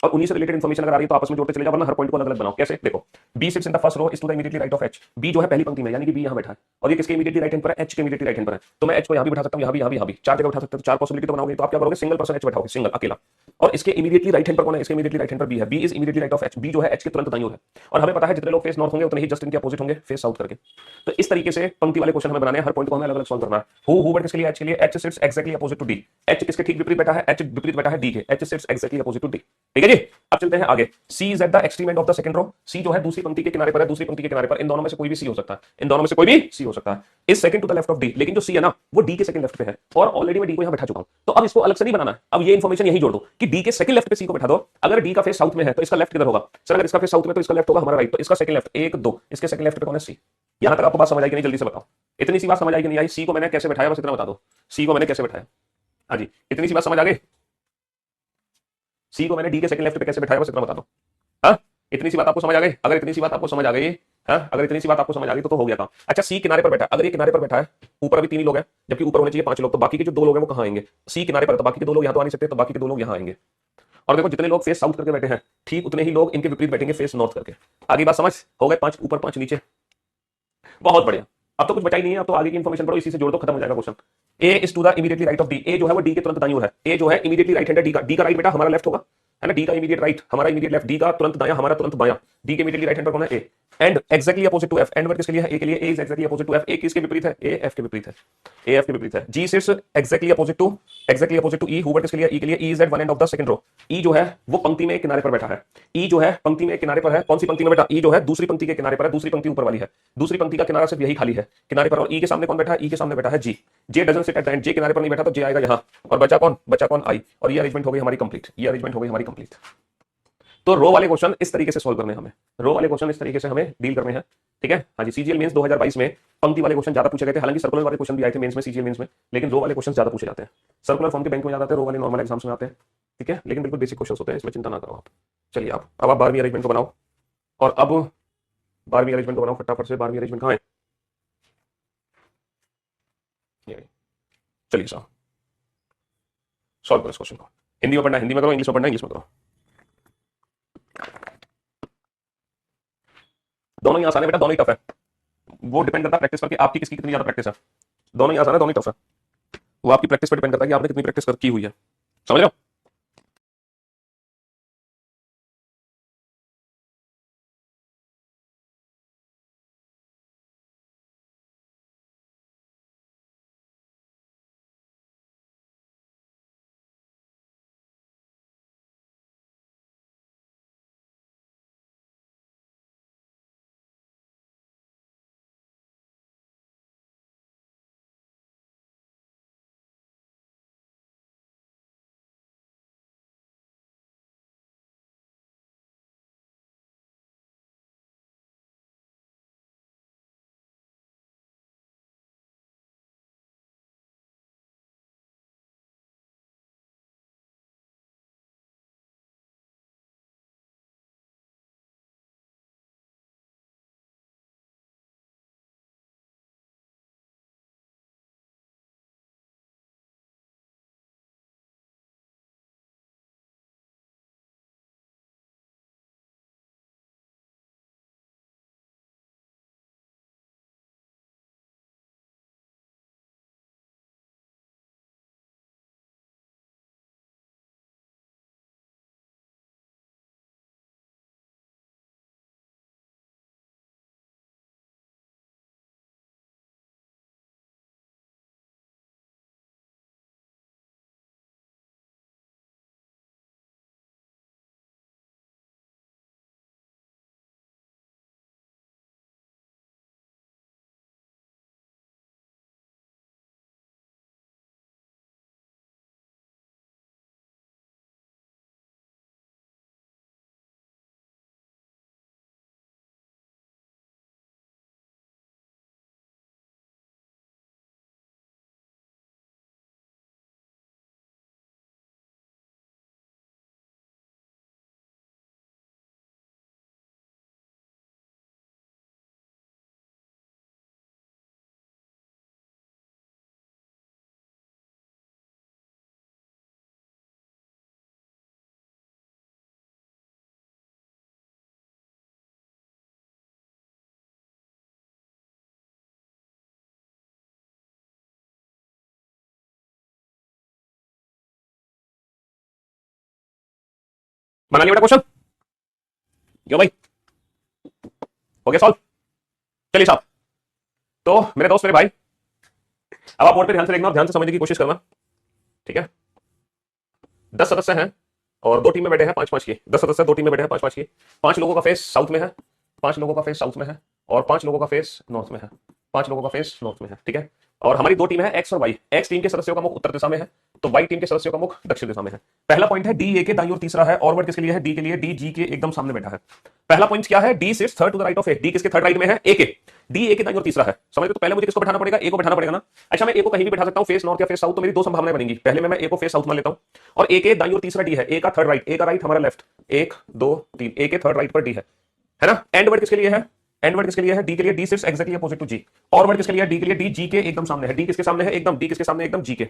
और उन्हीं से रिलेटेड इंफॉर्मेशन अगर आ रही है तो आपस में जोड़ते चले जाओ, वरना हर पॉइंट को अलग अलग बनाओ। कैसे? देखो B sits in the first row is to the immediately right of H. B जो है पहली पंक्ति में यानी कि बी यहां बैठा है, और ये किसके इमीडिएटली राइट हैंड पर है? एच के इमीडिएटली राइट हैंड पर है। तो मैं एच को यहां भी बैठा सकता हूं, यहां भी, यहां भी, यहां भी, चार जगह बैठा सकते हो। तो चार पॉसिबिलिटी तो बनाओगे, तो आप क्या करोगे? सिंगल पर्सन एच बैठाओगे, सिंगल अकेला। और इसके इमीडिएटली राइट हैंड पर कौन है? इसके इमीडिएटली राइट हैंड पर बी है। B is immediately right of H. B जो है एच के तुरंत दाईं ओर है, और हमें पता है जितने लोग फेस नॉर्थ होंगे उतने ही जस्ट इनके अपोजिट होंगे फेस साउथ करके। तो इस तरीके से पंक्ति वाले क्वेश्चन हमें बनाने हैं, हर पॉइंट को हमें अलग अलग सॉल्व करना है। हु बट किसके लिए? एच के लिए। H sits exactly opposite to D. H किसके ठीक विपरीत बैठा है, एच विपरीत बैठा है डी के, H sits exactly opposite to D. ठीक है जी। अब चलते हैं आगे, C is at the extreme end of the second row, C जो है दूसरी पंक्ति के किनारे पर है, दूसरी पंक्ति के किनारे पर, इन दोनों में से कोई भी सी हो सकता है, इन दोनों में से कोई भी सी हो सकता है, is second to the left of D, लेकिन जो सी है ना वो डी के सेकंड लेफ्ट पे है, और ऑलरेडी मैं डी को यहां बैठा चुका हूं, तो अब इसको अलग से नहीं बनाना है, अब ये इंफॉर्मेशन यही जोड़ दो कि डी के सेकंड लेफ्ट पे सी को बैठा दो, अगर डी का फेस साउथ में है तो इसका लेफ्ट किधर होगा, सर अगर इसका फेस साउथ में तो इसका लेफ्ट होगा हमारा राइट, तो इसका सेकंड लेफ्ट 1 2, इसके सेकंड लेफ्ट पे कौन है, सी। यहां तक आपको बात समझ आई कि नहीं, जल्दी से बताओ, इतनी सी बात समझ आई कि नहीं आई, सी को मैंने कैसे बैठाया बस इतना बता दो, सी को मैंने कैसे बैठाया, हाँ जी इतनी सी बात समझ आ गई, सी को मैंने डी के सेकंड लेफ्ट पे कैसे बैठाया बस इतना बता दो, हाँ इतनी सी बात आपको समझ आ गई, अगर इतनी सी बात आपको समझ आ गई, हाँ अगर इतनी सी बात आपको समझ आ गई तो हो गया काम। अच्छा सी किनारे पर बैठा, अगर ये किनारे पर बैठा है, ऊपर अभी 3 ही लोग हैं, जबकि ऊपर होने चाहिए 5 लोग, तो बाकी के जो 2 लोग हैं वो कहां आएंगे, सी किनारे पर, तो बाकी के 2 लोग यहां तो आ नहीं सकते, तो बाकी के 2 लोग यहां आएंगे, और देखो जितने लोग फेस साउथ करके बैठे हैं ठीक उतने ही लोग इनके विपरीत बैठेंगे फेस नॉर्थ करके। आगे बात समझ हो गए, 5 ऊपर 5 नीचे, बहुत बढ़िया। अब तो कुछ बचा ही नहीं है, अब तो आगे की इंफॉर्मेशन पढ़ो, इसी से जोड़ दो, खत्म हो जाएगा question. A is to the immediately right of D, A जो है वो डी के तुरंत दाईं ओर है, ए जो है इमीडिएटली राइट हैंड है डी का राइट बेटा हमारा लेफ्ट होगा, है ना, डी का इमीडिएट राइट हमारा इमीडिएट लेफ्ट, डी का तुरंत दायां हमारा तुरंत बायां, डी के इमीडिएटली राइट हैंड पर कौन है, A, and exactly opposite to F, and word किसके लिए है, ए के लिए, A is exactly opposite to F, A किसके विपरीत है, ए एफ के विपरीत है, ए एफ के विपरीत है, G sits exactly opposite to E, who word किसके लिए, ई के लिए, E is at one end of the second row, E जो है वो पंक्ति में एक किनारे पर बैठा है, ई जो है पंक्ति में एक किनारे पर है, कौन सी पंक्ति में बैठा, ई जो है दूसरी पंक्ति के किनारे पर है, दूसरी पंक्ति ऊपर वाली है, दूसरी पंक्ति का किनारा सिर्फ यही खाली है किनारे पर, और ई के सामने कौन बैठा है, ई के सामने बैठा है G, J doesn't sit at the end, J किनारे पर नहीं बैठा तो जे आएगा यहां, और बचा कौन आई, और ये अरेंजमेंट हो गई हमारी कंप्लीट, ये अरेंजमेंट हो गई हमारी कंप्लीट। तो रो वाले क्वेश्चन इस तरीके से सॉल्व करने हैं हमें, रो वाले क्वेश्चन इस तरीके से हमें डील करने हैं, ठीक है। हाँ जी, सीजीएल मेंस 2022 में पंक्ति वाले क्वेश्चन ज्यादा पूछे गए थे, हालांकि सर्कुलर वाले क्वेश्चन भी आए थे मेंस में, सीजीएल मेंस में, लेकिन रो वाले क्वेश्चन ज्यादा पूछे जाते हैं, सर्कुलर फॉर्म के बैंक में ज्यादा आते हैं, रो वाले नॉर्मल एग्जाम्स में आते हैं, ठीक है, लेकिन बिल्कुल बेसिक क्वेश्चन होते हैं, इसमें चिंता ना करो आप। चलिए अब आप 12वीं अरेंजमेंट को बनाओ, और अब 12वीं अरेंजमेंट को बनाओ फटाफट से, 12वीं अरेंजमेंट कहाँ है, चलिए साहब सॉल्व करो इस क्वेश्चन को, हिंदी में पढ़ना हिंदी में करो, इंग्लिश में पढ़ना इंग्लिश में करो, दोनों ही आसान है बेटा, दोनों ही टफ है, वो डिपेंड करता है प्रैक्टिस करके आपकी किसकी कितनी ज्यादा प्रैक्टिस है, दोनों ही आसान है दोनों ही टफ है, वो आपकी प्रैक्टिस पर डिपेंड करता है कि आपने कितनी प्रैक्टिस की हुई है, समझ रहे हो। बना लिया बेटा क्वेश्चन, क्यों भाई, हो गया सॉल्व, चलिए साहब। तो मेरे दोस्त मेरे भाई, अब आप बोर्ड पे ध्यान से देखना और ध्यान से समझने की कोशिश करना, ठीक है, 10 सदस्य हैं और दो टीम में बैठे हैं पांच पांच की, 10 सदस्य दो टीम में बैठे हैं पांच पांच की। 5 लोगों का फेस साउथ में है, 5 लोगों का फेस साउथ में है, और 5 लोगों का फेस नॉर्थ में है, 5 लोगों का फेस नॉर्थ में है। ठीक है, और हमारी दो टीम है एक्स और वाई। एक्स टीम के सदस्यों का मुख उत्तर दिशा में है, तो वाई टीम के सदस्यों का मुख दक्षिण दिशा में है। पहला पॉइंट है डी ए के दाईं ओर तीसरा है, और वर्ड किसके लिए है? डी के लिए। डी जी के एकदम सामने बैठा है। पहला पॉइंट क्या है? D sits third to the right of A. D किसके थर्ड राइट में है? ए के। डी ए के दाईं ओर तीसरा है, समझ लो। तो पहले मुझे किसको बैठाना पड़ेगा? ए को बैठाना पड़ेगा ना। अच्छा, मैं ए को कहीं भी बैठा सकता हूं, फेस नॉर्थ या फेस साउथ, तो मेरी दो संभावनाएं बनेंगी। पहले मैं ए को फेस साउथ मान लेता हूं, और ए के दाईं ओर तीसरा डी है, ए का थर्ड राइट, ए का राइट हमारा लेफ्ट, एक दो तीन, ए के थर्ड राइट पर डी है ना। एंड वर्ड किसके लिए है? एंड वर्ड किसके लिए है? डी के लिए। D sits exactly opposite to G. और वर्ड किसके लिए? डी के लिए। डी जी के एकदम सामने है। डी किसके सामने है? एकदम। डी किसके सामने? एकदम जी के।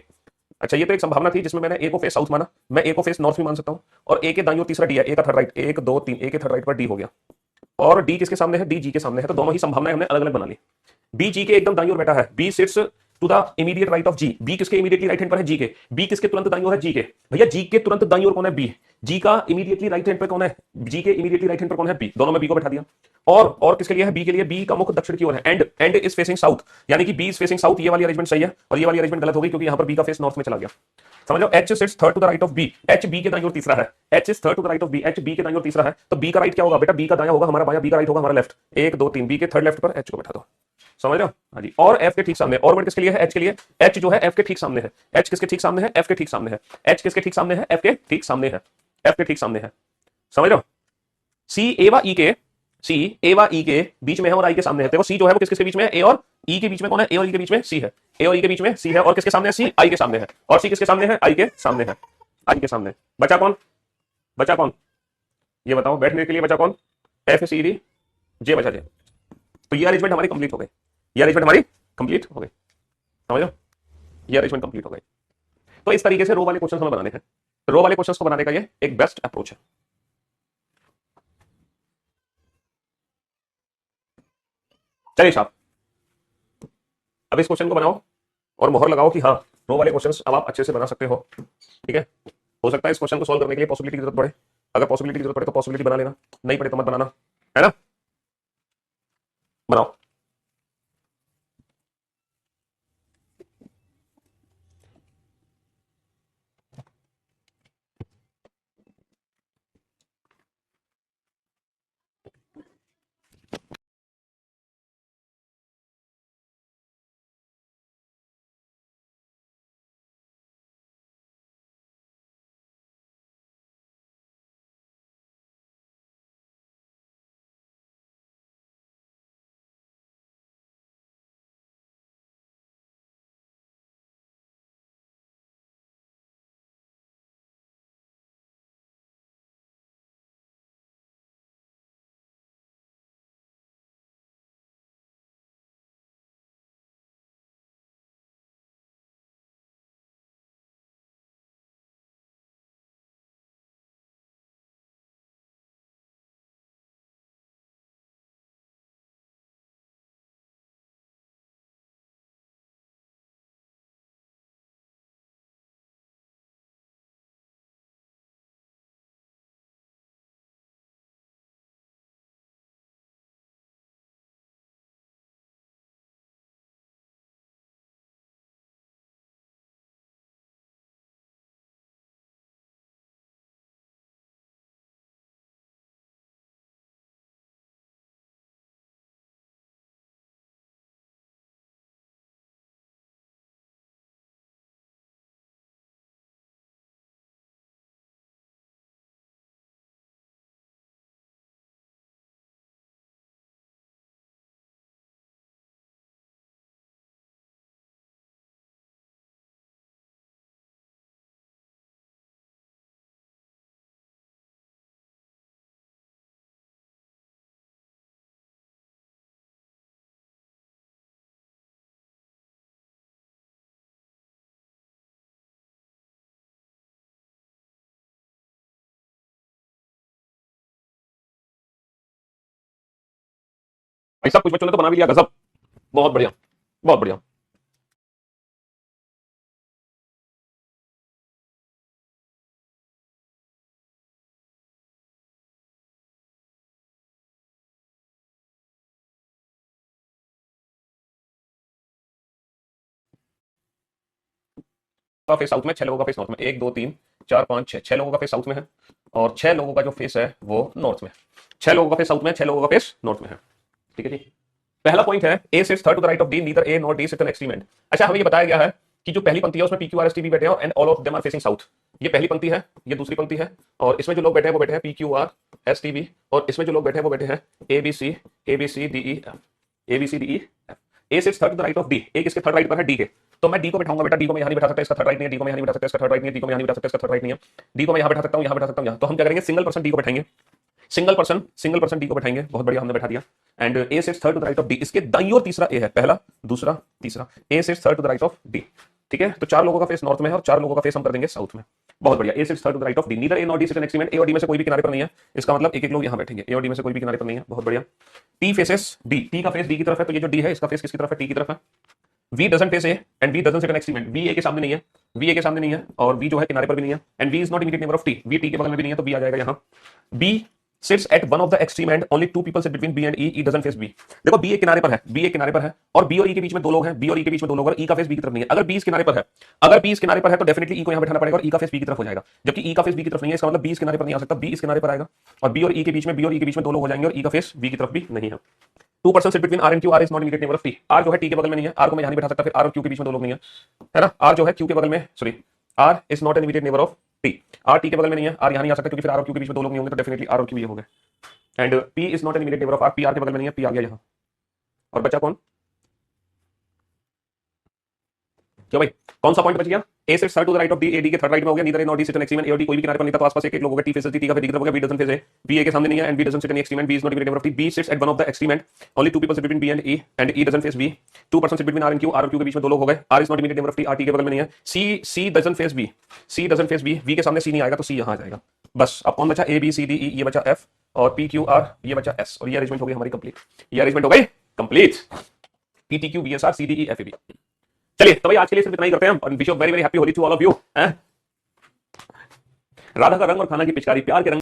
अच्छा, ये तो एक संभावना थी जिसमें मैंने ए को फेस साउथ माना, मैं ए को फेस नॉर्थ भी मान सकता हूं। और ए के दाईं ओर तीसरा डी है, ए का थर्ड राइट, एक दो तीन, ए के थर्ड राइट पर डी हो गया। और डी किसके सामने है? डी जी के सामने है। तो दोनों ही संभावनाएं हमने अलग अलग बना ली। बी जी के एकदम दाईं ओर बैठा है, B sits to the immediate right of G. B किसके इमीडिएटली राइट हैंड पर है? जी के। बी किसके तुरंत दाईं ओर है? जी के। भैया जी के तुरंत दाईं ओर कौन है? बी। जी का इमीडिएटली राइट हैंड पर कौन है? जी के इमीडिएटली राइट हैंड पर कौन है? बी। दोनों में बी को बैठा दिया। और किसके लिए है? बी के लिए। बी का मुख दक्षिण की ओर है, and and is facing south, यानी कि बी इज फेसिंग साउथ। ये वाली अरेंजमेंट सही है, और ये वाली अरेंजमेंट गलत हो गई, क्योंकि यहां पर बी का फेस नॉर्थ में चला गया। समझ लो। H sits third to the right of B. H B के दाईं ओर तीसरा है। H is third to the right of B. H B के दाईं ओर तीसरा है, तो बी का राइट क्या होगा बेटा? बी का दाया होगा हमारा बाया, बी का राइट होगा हमारा लेफ्ट। एक दो तीन, बी के थर्ड लेफ्ट पर एच को बैठा दो। समझ रहे हो? हाँ जी। और एफ के ठीक सामने। और वर्ड किसके लिए है? एच के लिए। एच जो है एफ के ठीक सामने है। एच किसके ठीक सामने है? एफ के ठीक सामने है। एच किसके ठीक सामने है? एफ के ठीक सामने है। एफ के ठीक सामने है। समझ रहे हो? सी ए व ई के, सी ए व ई के बीच में है और आई के सामने है। देखो सी जो है वो किस किसके बीच में है? ए और ई के बीच में। कौन है? ए और ई के बीच में सी है। ए और ई के बीच में सी है, और किसके सामने है? सी आई के सामने है। और सी किसके सामने है? आई के सामने है। आई के सामने। बचा कौन? बचा कौन? ये बताओ, बैठने के लिए बचा कौन? एफ सी डी जे बचा जे। तो ये अरेंजमेंट हमारी कंप्लीट हो गई। ये अरेंजमेंट हमारी कंप्लीट हो गई। समझ लो, ये अरेंजमेंट कंप्लीट हो गई। तो इस तरीके से रो वाले क्वेश्चन हमें बनाने हैं। रो वाले क्वेश्चन को बनाने का ये एक बेस्ट अप्रोच है। चलिए साहब, अब इस क्वेश्चन को बनाओ और मोहर लगाओ कि हाँ, रो वाले क्वेश्चंस अब आप अच्छे से बना सकते हो। ठीक है, हो सकता है इस क्वेश्चन को सॉल्व करने के लिए पॉसिबिलिटी की जरूरत पड़े। अगर पॉसिबिलिटी की जरूरत पड़े तो पॉसिबिलिटी बना लेना, नहीं पड़े तो मत बनाना, है ना। बनाओ। ऐसा कुछ बच्चों ने तो बना भी लिया, गजब, बहुत बढ़िया, बहुत बढ़िया। का फेस साउथ में, 6 लोगों का फेस नॉर्थ में, 1 2 3 4 5 6, 6 लोगों का फेस साउथ में है और 6 लोगों का जो फेस है वो नॉर्थ में। 6 लोगों का फेस साउथ में, 6 लोगों का फेस नॉर्थ में है। ठीक है जी। पहला पॉइंट है A sits third to the right of D, neither A not D sits an extreme end. अच्छा, हमें ये बताया गया है कि जो पहली पंक्ति है उसमें P Q R S T B बैठे हैं and all of them are facing south. ये पहली पंक्ति है, ये दूसरी पंक्ति है और इसमें जो लोग बैठे हैं वो बैठे हैं P Q R S T B और इसमें जो लोग बैठे हैं वो बैठे हैं A B C D E F, A B C D E F. A sits third to the right of D, A किसके थर्ड राइट पर है, डी के। तो मैं डी को बैठाऊंगा बेटा, डी को मैं यहां नहीं बैठा सकता, इसका थर्ड राइट नहीं है, डी को मैं यहां नहीं बैठा सकता, इसका थर्ड राइट नहीं है, डी को मैं यहां नहीं बैठा सकता, इसका थर्ड राइट नहीं है, डी को मैं यहां बैठा सकता हूं, यहां बैठा सकता हूं, यहां। तो हम क्या करेंगे, सिंगल पर्सन डी को बैठाएंगे, सिंगल पर्सन डी को बैठाएंगे। बहुत बढ़िया, हमने बैठा दिया। And A sits third to the right of D, इसके दाईं ओर तीसरा ए है, पहला दूसरा तीसरा, A sits third to the right of D. ठीक है, तो 4 लोगों का फेस नॉर्थ में है और 4 लोगों का फेस हम कर देंगे साउथ में। बहुत बढ़िया, A sits third to the right of D, neither A not D sits an extreme end, A और डी में से कोई भी किनारे पर नहीं है, इसका मतलब एक एक लोग यहां बैठेंगे, ए और डी में से कोई भी किनारे पर नहीं है। बहुत बढ़िया। टी फेसेस डी, टी का फेस डी की तरफ है, तो ये जो डी है इसका फेस किसकी तरफ है, टी की तरफ है। V doesn't face A and V doesn't sit an extreme end, V A के सामने नहीं है, V A के सामने नहीं है और V जो है किनारे पर भी नहीं है and V is not immediate neighbor of T, V T के बगल में भी नहीं है, तो B आ जाएगा यहाँ। B sits at one of the extreme end, only 2 people sit between B and E, E doesn't face B। देखो B एक किनारे पर है, B एक किनारे पर है और B और E के बीच में 2 लोग हैं, B और E के बीच में 2 लोग और E का फेस B की तरफ नहीं है। अगर B इस किनारे पर है, अगर B इस किनारे पर है तो डेफिनेटली E को यहाँ बैठाना पड़ेगा और E का फेस B की तरफ हो जाएगा, जबकि E का फेस B की तरफ नहीं है, इसका मतलब B इस किनारे पर नहीं आ सकता, B इस किनारे पर आएगा और B और E के बीच में 2 लोग हो जाएंगे और E का फेस B की तरफ भी नहीं है। 2% sit between R and Q, R is not immediate neighbour of T, R जो है टी के बगल में नहीं है, आर को मैं यहां नहीं बैठा सकता, फिर आर और क्यू के बीच में 2 लोग नहीं है ना, आर जो है क्यू के बगल में, sorry, R is not an immediate neighbour of T, R T के बगल में नहीं है, आर यहां नहीं आ सकता क्योंकि फिर आर और क्यू के बीच में 2 लोग नहीं होंगे, तो डेफिनेटली आर और क्यू ये हो गए। And P is not an immediate neighbour of R, P R के बगल में नहीं है, पी आ गया यहां और बचा कौन, क्यों भाई, कौन सा पॉइंट बच गया, A sits third to the right of D, A D के थर्ड राइट में हो गया, neither A not D sits an extreme end, A और डी कोई भी किनारे पर नहीं था, तो आसपास एक एक लोग होगा, टी फेसेस टी का फिर डी की तरफ हो गया, B doesn't face A, B A के सामने नहीं है and B doesn't sit an extreme end, B is not immediate neighbour of T, B sits at one of the extreme end, only 2 people sit between B and E doesn't face B, 2% sit between R and Q, R और Q के बीच में 2 लोग हो गए, R is not immediate neighbour of T, R T के बगल में नहीं है, C doesn't face B, C doesn't face B, V के सामने सी नहीं आएगा तो सी यहां आ जाएगा। बस अब कौन बचा, ए बी सी डी ई, ये बचा एफ और पी क्यू आर, ये बचा एस और ये अरेंजमेंट हो गई हमारी कंप्लीट, ये अरेंजमेंट हो गई complete, P T Q B S R C D E F A B. चलिए तो भाई आज के लिए सिर्फ इतना ही करते हैं और wish you very very happy Holi to all of you. Radha का रंग और खाना की पिचकारी, प्यार के रंग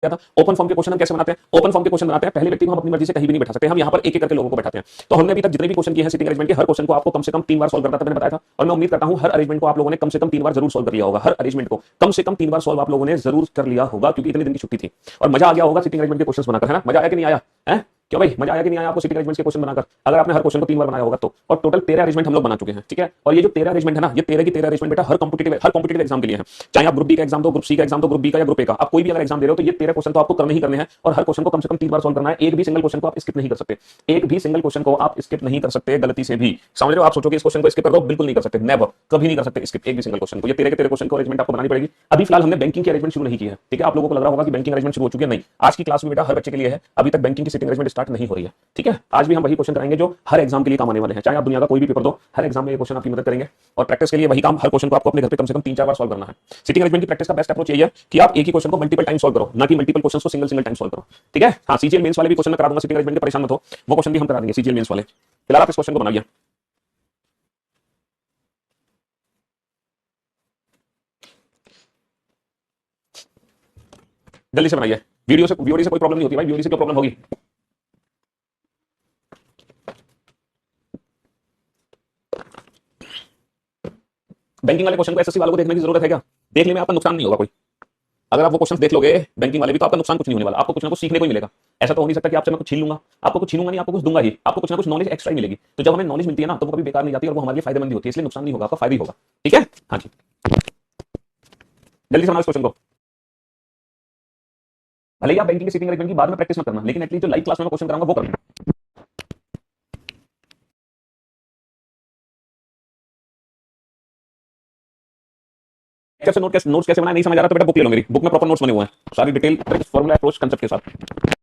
क्या था। ओपन फॉर्म के क्वेश्चन हम कैसे बनाते हैं, ओपन फॉर्म के क्वेश्चन बनाते हैं, पहले व्यक्ति को हम अपनी मर्जी से कहीं भी नहीं बैठा सकते, हम यहाँ पर एक एक करके लोगों को बैठाते हैं। तो हमने अभी तक जितने भी क्वेश्चन किए हैं सिटिंग अरेंजमेंट के, हर क्वेश्चन को आपको कम से कम 3 बार सॉल्व करना था, मैंने बताया था और मैं उम्मीद करता हूं हर अरेंजमेंट को आप लोगों ने कम से कम 3 बार जरूर सॉल्व कर लिया होगा, हर अरेंजमेंट को कम से कम 3 बार सॉल्व आप लोगों ने जरूर कर लिया होगा, क्योंकि इतने दिन की छुट्टी थी और मजा आ गया होगा सिटिंग अरेंजमेंट के क्वेश्चन बनाकर, है ना, मजा आया कि नहीं आया है, क्यों भाई मजा आया कि नहीं आया आपको सिटिंग अरेंजमेंट के क्वेश्चन बनाकर, अगर आपने हर क्वेश्चन को 3 बार बनाया होगा तो। और टोटल 13 अरेंजमेंट हम लोग बना चुके हैं, ठीक है, और ये जो 13 अरेंजमेंट है ना, ये 13 की 13 अरेंजमेंट बेटा हर कॉम्पिटिटिव एग्जाम के लिए है, चाहे आप ग्रुप बी का एग्जाम दो, ग्रुप सी का एग्जाम दो, ग्रुप बी का या ग्रुप ए का, आप कोई भी अगर एग्जाम दे रहे हो तो ये 13 क्वेश्चन तो आपको करने ही करने हैं और हर क्वेश्चन को कम से कम 3 बार सॉल्व करना है, एक भी सिंगल क्वेश्चन को आप स्किप नहीं कर सकते, एक भी सिंगल क्वेश्चन को आप स्किप नहीं कर सकते गलती से भी, समझ रहे हो, आप सोचोगे इस क्वेश्चन को स्किप कर दो, बिल्कुल नहीं कर सकते, नेवर, कभी नहीं कर सकते स्किप एक भी सिंगल क्वेश्चन को, ये 13 के 13 क्वेश्चन को अरेंजमेंट आपको बनानी पड़ेगी। अभी फिलहाल हमने बैंकिंग की अरेंजमेंट शुरू नहीं की है, ठीक है, आप लोगों को लग रहा होगा कि बैंकिंग अरेंजमेंट शुरू हो चुकी है, नहीं, आज की क्लास में बेटा हर बच्चे के लिए है, अभी तक बैंकिंग की सिटिंग अरेंजमेंट स्टार्ट नहीं हो रही है, ठीक है, आज भी हम वही क्वेश्चन कराएंगे जो हर एग्जाम के लिए काम आने वाले हैं, चाहे आप दुनिया का कोई भी पेपर दो, हर एग्जाम में ये क्वेश्चन आपकी मदद करेंगे और प्रैक्टिस के लिए वही काम, हर क्वेश्चन को आपको अपने घर पे कम से कम 3-4 बार सॉल्व करना है। सिटिंग अरेंजमेंट की प्रैक्टिस का बेस्ट अप्रोच यही है कि आप एक ही क्वेश्चन को मल्टीपल टाइम सॉल्व करो, ना कि मल्टीपल क्वेश्चन को सिंगल टाइम सॉल्व करो, ठीक है। हाँ, सीजीएल मेंस वाले भी क्वेश्चन करा दूंगा सिटिंग अरेंजमेंट के, परेशान मत हो, वो क्वेश्चन भी हम करा देंगे सीजीएल मेंस वाले। फिलहाल आप इस क्वेश्चन को बनाइए, जल्दी से बनाइए, वीडियो से कोई प्रॉब्लम नहीं होती भाई, वीडियो से क्या प्रॉब्लम होगी। बैंकिंग वाले क्वेश्चन को एसएससी वालों को देखने की जरूरत है क्या, देखने में आपका नुकसान नहीं होगा कोई, अगर आप वो क्वेश्चन देख लोगे बैंकिंग वाले भी तो आपका नुकसान कुछ नहीं होने वाला, आपको कुछ ना कुछ सीखने को ही मिलेगा। ऐसा तो हो नहीं सकता कि आपसे मैं कुछ छीन लूंगा, आपको कुछ छीनूंगा नहीं, आपको कुछ दूंगा ही, आपको कुछ ना कुछ नॉलेज एक्स्ट्रा ही मिलेगी, तो जब हमें नॉलेज मिलती है ना तो वो कभी बेकार नहीं जाती और वो हमारे लिए फायदेमंद होती है, इसलिए नुकसान नहीं होगा, आपका फायदा ही होगा, ठीक है। हाँ जी, जल्दी से बनाओ इस क्वेश्चन को, भले ही आप बैंकिंग के सीटिंग अरेंजमेंट की बाद में प्रैक्टिस मत करना, लेकिन एटलीस्ट जो लाइव क्लास में क्वेश्चन कराऊंगा वो करना। कैसे नोट्स कैसे बनाए नहीं समझ आ रहा तो बेटा बुक ले लो मेरी, बुक में प्रॉपर नोट्स बने हुए हैं सारी डिटेल फॉर्मूला अप्रोच कंसेप्ट के साथ।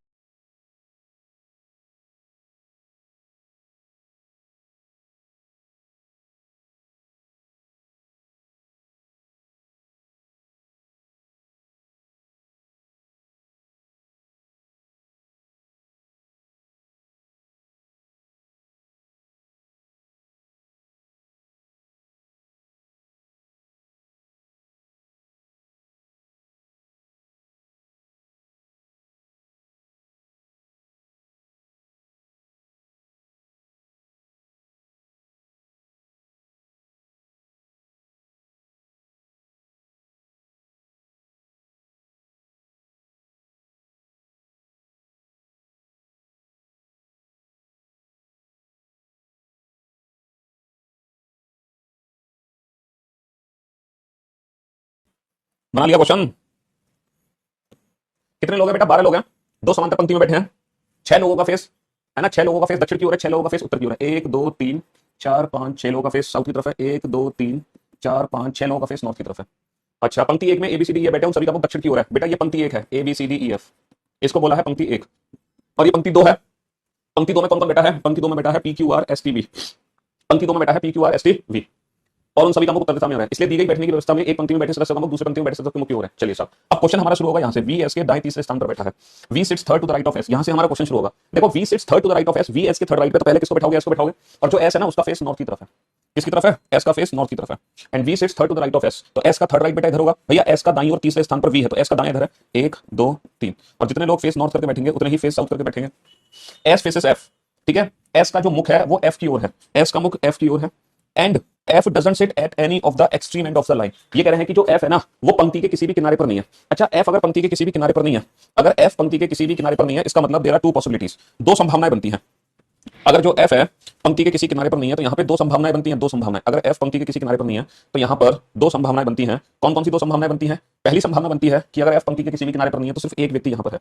बना लिया क्वेश्चन? कितने लोग हैं बेटा? 12 लोग हैं। दो समांतर पंक्ति में बैठे हैं। 6 लोगों का फेस है ना, 6 लोगों का फेस दक्षिण की ओर है, 6 लोगों का फेस उत्तर की ओर है। 1 2 3 4 5 6 लोगों का फेस साउथ की तरफ है। 1 2 3 4 5 6 लोगों का फेस नॉर्थ की तरफ है। अच्छा, पंक्ति एक में एबीसीडी ये बैठे, उन सभी का मुख दक्षिण की ओर है। बेटा ये पंक्ति एक है, ABCDEF, इसको बोला है पंक्ति एक। और ये पंक्ति दो है। पंक्ति दो में कौन कौन बैठा है? पंक्ति दो में बैठा है PQRSTV। पंक्ति दो में बैठा है PQRSTV, और उन सभी का मुख उत्तर दिशा में हो रहा है। इसलिए दी गई बैठने की व्यवस्था में एक पंक्ति में बैठे सदस्य का मुख दूसरे पंक्ति में बैठे सदस्य के मुख की ओर है। चलिए साहब, अब क्वेश्चन हमारा शुरू होगा यहाँ से। वी एस के दाएं तीसरे स्थान पर बैठा है। V sits third to the right of S. यहाँ से हमारा क्वेश्चन शुरू होगा। देखो, V sits third to the right of S, V S के थर्ड राइट पे, तो पहले किसको बैठाओगे? एस को बैठाओगे। और जो एस है ना, उसका फेस नॉर्थ की तरफ है। किसकी तरफ है? एस का फेस नॉर्थ की तरफ है। And V sits third to the right of S, तो एस का थर्ड राइट बेटा इधर होगा। भैया एस का दाईं और तीसरे स्थान पर वी है, तो एस का दाएं इधर है। 1 2 3। और जितने लोग फेस नॉर्थ करके बैठेंगे उतने ही फेस साउथ करके बैठेंगे। एस फेसेस एफ, ठीक है। एस का जो मुख है वो एफ की ओर है। एस का मुख एफ की ओर है। And F doesn't sit at any of the extreme end of the line. ये कह रहे हैं कि जो एफ है ना, वो पंक्ति के किसी भी किनारे पर नहीं है। अच्छा, एफ अगर पंक्ति के किसी भी किनारे पर नहीं है, अगर एफ पंक्ति के किसी भी किनारे पर नहीं है, इसका मतलब देयर आर टू पॉसिबिलिटीज, दो संभावनाएं बनती हैं। अगर जो एफ है पंक्ति के किसी किनारे पर नहीं है, तो यहाँ पे दो संभावनाएं बनती हैं। दो संभावनाएं, अगर एफ पंक्ति के किसी किनारे पर नहीं है, तो यहाँ पर दो संभावनाएं बनती हैं। कौन कौन सी दो संभावनाएं बनती हैं? पहली संभावना बनती है कि अगर एफ पंक्ति के किसी भी किनारे पर नहीं है, तो सिर्फ एक व्यक्ति यहाँ पर है।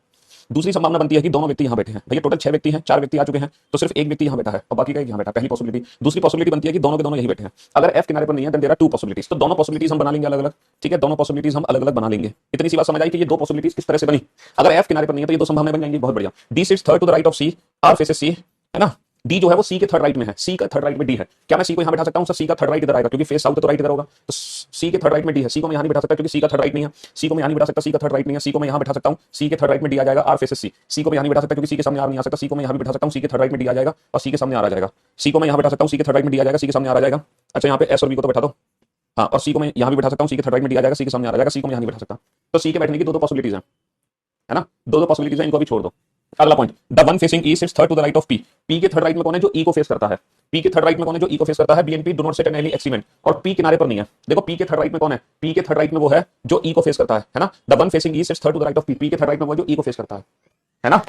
दूसरी संभावना बनती है कि दोनों व्यक्ति यहाँ बैठे हैं। भैया टोटल 6 व्यक्ति हैं, 4 व्यक्ति आ चुके हैं, तो सिर्फ एक व्यक्ति यहाँ बैठा है और बाकी का एक यहाँ बैठा। पहली पॉसिबिलिटी। दूसरी पॉसिबिलिटी बनती है कि दोनों के दोनों यही बैठे हैं। अगर एफ किनारे पर नहीं है, देयर आर टू पॉसिबिलिटीज, तो दोनों पॉसिबिलिटीज हम बना लेंगे अलग अलग। ठीक है, दोनों पॉसिबिलिटीज हम अलग अलग बना लेंगे। इतनी सी बात समझ आई कि ये दो पॉसिबिलिटीज किस तरह से बनी। अगर एफ किनारे पर नहीं है, तो ये दो संभावनाएं बन जाएंगी। बहुत बढ़िया। D sits third to the right of C, R faces C, है ना। डी जो है वो सी के थर्ड राइट में है, सी का थर्ड राइट में डी है। क्या मैं सी को यहाँ बैठा सकता हूँ? सी का थर्ड राइट इधर आएगा, क्योंकि फेस साउथ तो राइट इधर होगा, तो सी के थर्ड राइट में डी है। सी को मैं यहाँ नहीं बैठा सकता क्योंकि सी का थर्ड राइट नहीं है। सी को मैं यहाँ नहीं बैठा सकता, सी का थर्ड राइट नहीं है। सी को मैं यहाँ बैठा सकता हूँ, सी के थर्ड राइट में डी आ जाएगा। आर फेसेस सी, सी को मैं यहाँ नहीं बैठा सकता क्योंकि सी के सामने आर नहीं आ सकता। सी को मैं यहाँ भी बैठा सकता हूँ, सी के थर्ड राइट में डी आ जाएगा और सी के सामने आर आ जाएगा। सी को मैं यहाँ बैठा सकता हूँ, सी के थर्ड राइट में डी आ जाएगा, सी के सामने आर आ जाएगा। अच्छा, यहाँ पे एस और बी को तो बैठा दो। हाँ, और सी को मैं यहाँ भी बैठा सकता हूँ, सी के थर्ड राइट में डी आ जाएगा, सी के सामने आ जाएगा। सी को मैं यहाँ नहीं बैठा सकता। तो सी के बैठने की दो पॉसिबिलिटीज है ना, दो पॉसिबिलिटीज है, इनको भी छोड़ दो। अगला point, the one facing E sits third to the right of P. P के थर्ड राइट में कौन है? जो ई को फेस करता है। पी के थर्ड राइट में कौन है? जो ई को फेस करता है। BNP do not sit at any extreme, और पी किनारे पर नहीं है। देखो, पी के थर्ड राइट में कौन है? पी के थर्ड राइट में वो है जो ई को फेस करता है ना। The one facing E sits third to the right of P, P के थर्ड राइट में वो जो ई को फेस करता है ना।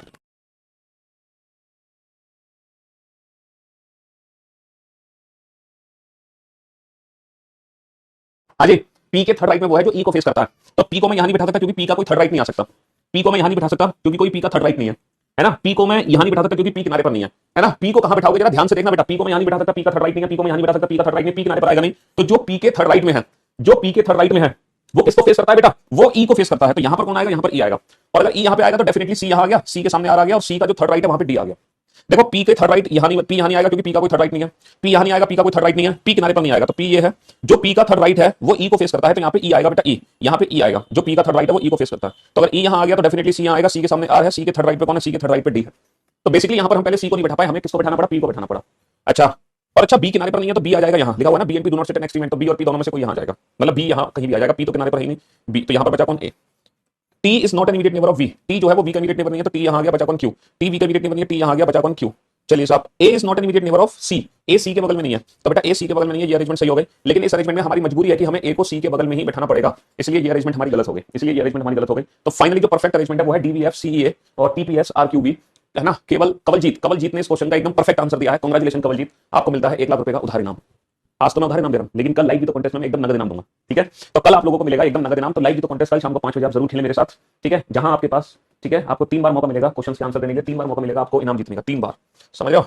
हाँ जी, पी के थर्ड राइट में वो है जो ई को फेस करता है। तो पी को मैं यहां नहीं बिठा सकता क्योंकि पी का कोई थर्ड राइट नहीं आ सकता। पी को मैं यहां नहीं बिठा सकता क्योंकि कोई पी का थर्ड राइट नहीं है ना। पी को मैं यहां नहीं बिठा सकता क्योंकि पी किनारे पर नहीं है ना। पी को कहां बिठाओगे? जरा ध्यान से देखना बेटा। पी को मैं यहां नहीं बिठा सकता, पी का थर्ड राइट नहीं है। पी को मैं यहां नहीं बिठा सकता, पी का थर्ड राइट नहीं, पी किनारे पर आएगा नहीं। तो जो पी के थर्ड राइट में है, जो पी के थर्ड राइट में है, वो किसको फेस करता है बेटा? वो ई को फेस करता है। तो यहां पर कौन आएगा? यहां पर ई आएगा। और अगर ई यहां पे आएगा तो डेफिनेटली सी यहां आ गया, सी के सामने आ गया, और सी का जो थर्ड राइट है वहां पे डी आ गया। देखो, पी के थर्ड राइट यहां नहीं, पी यहां नहीं आएगा क्योंकि पी का कोई थर्ड राइट नहीं है। पी यहां नहीं आएगा, पी का कोई थर्ड राइट नहीं है, पी किनारे पर नहीं आएगा। तो पी ये है, जो पी का थर्ड राइट है वो ई को फेस करता है, तो यहाँ पे ई आएगा बेटा। ई यहाँ पे ई आएगा, जो पी का थर्ड राइट है वो ई को फेस करता है। तो अगर ई यहां आ गया तो डेफिनेटली सी यहां आएगा, सी के सामने आर है, सी के थर्ड राइट पे कौन है? सी के थर्ड राइट पे डी है। तो बेसिकली यहाँ पर हम पहले सी को नहीं बैठा पाए, हमें किसको बैठाना पड़ा? पी को बैठाना पड़ा। अच्छा, और अच्छा, बी किनारे पर नहीं है तो बी आ जाएगा, यहाँ लिखा हुआ ना BNP do not sit at extreme, तो बी और पी दोनों में से कोई यहाँ आ जाएगा। मतलब बी यहाँ कहीं भी आ जाएगा, पी तो किनारे पर ही नहीं, बी। तो यहाँ पर बचा कौन? A. T is not an immediate neighbour of V. T जो है वो वी का इमीडिएट नेबर नहीं है, तो टी यहाँ आ गया, बचा कौन? क्यू। टी वी का इमीडिएट नेबर नहीं है, टी यहाँ आ गया, बचा कौन? क्यू। चलिए साहब, A is not an immediate neighbour of C. A C के बगल में नहीं है, तो बेटा ए सी के बगल में नहीं है, ये अरेंजमेंट सही हो गई। लेकिन इस अरेंजमेंट में हमारी मजबूरी है कि हमें ए को सी के बगल में ही बैठाना पड़ेगा, इसलिए ये अरेंजमेंट हमारी गलत हो गई। इसलिए ये अरेंजमेंट हमारी गलत हो गई। तो फाइनली जो परफेक्ट अरेंजमेंट है वो है डीवीएफ सीईए और टीपीएस आरक्यूबी, है ना। केवल कवलजीत ने इस क्वेश्चन का एकदम परफेक्ट आंसर दिया है। कांग्रेचुलेशन कवलजीत, आपको मिलता है 1 लाख रुपए का उधार इनाम। आज तो मैं उधार इनाम दे रहा हूं, लेकिन कल लाइव भी तो कॉन्टेस्ट में मैं एकदम नगद इनाम दूंगा। ठीक है, तो कल आप लोगों को मिलेगा एकदम नगद इनाम। तो लाइव भी तो कॉन्टेस्ट कल शाम को 5 बजे आप जरूर खेलें मेरे साथ। ठीक है, जहां आपके पास, ठीक है, आपको 3 बार मौका मिलेगा क्वेश्चन के आंसर देने के, 3 बार मौका मिलेगा आपको इनाम जीतने का, 3 बार, समझ लो,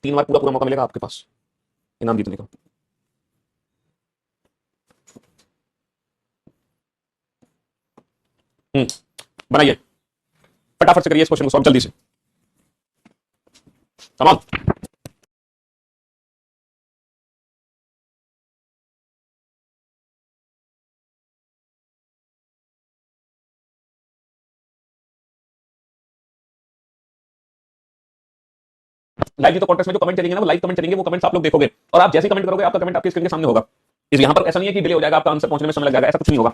3 बार पूरा मौका मिलेगा आपके पास इनाम जीतने का। बनाइए, फटाफट से करिए इस क्वेश्चन को सॉल्व जल्दी से। तमाम लाइव जी तो कॉन्टेस्ट में जो कमेंट चलेंगे ना, वो लाइव कमेंट चलेंगे, वो कमेंट्स आप लोग देखोगे, और आप जैसे कमेंट करोगे आपका कमेंट आपकी स्क्रीन के सामने होगा। इस यहाँ पर ऐसा नहीं है कि डिले हो जाएगा, आपका आंसर पहुंचने में समय लग जाएगा, ऐसा कुछ नहीं होगा।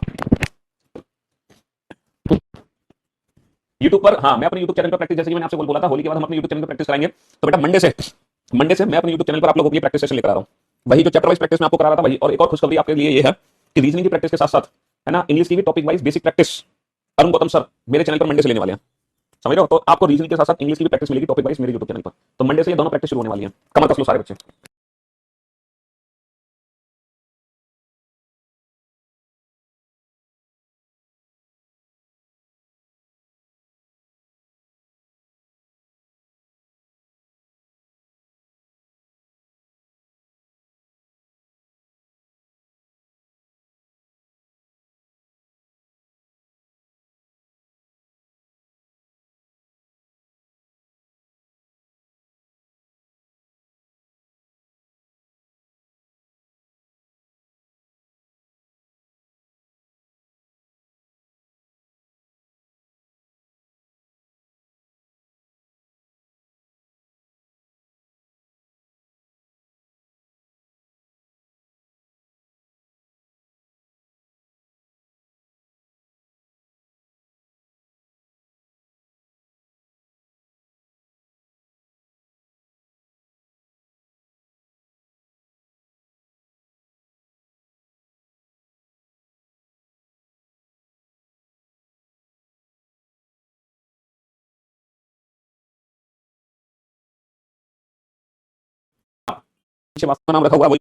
यूट्यूब पर, हाँ, मैं अपने यूट्यूब चैनल पर प्रैक्टिस, जैसे कि मैंने आपसे बोला था, होली के बाद हम अपने यूट्यूब चैनल पर प्रैक्टिस कराएंगे। तो बेटा मंडे से मैं अपने यूट्यूब चैनल पर आप लोगों के लिए प्रैक्टिस सेशन लेकर आ रहा हूँ। वही जो चैप्टर वाइज प्रैक्टिस में आपको करा रहा था वही। और एक और खुशखबरी आपके लिए ये है कि रीजनिंग की प्रैक्टिस के साथ साथ, है ना, इंग्लिश की भी topic wise basic practice Arun Gautam sir मेरे चैनल पर मंडे से लेने वाले हैं, समझ रहे हो। तो आपको रीजनिंग के साथ साथ इंग्लिश की भी प्रैक्टिस मिलेगी टॉपिक वाइज मेरे यूट्यूब चैनल पर। तो मंडे से ये दोनों प्रैक्टिस शुरू होने वाली है। कमर कस लो सारे बच्चे। नीचे का नाम रखा हुआ है वही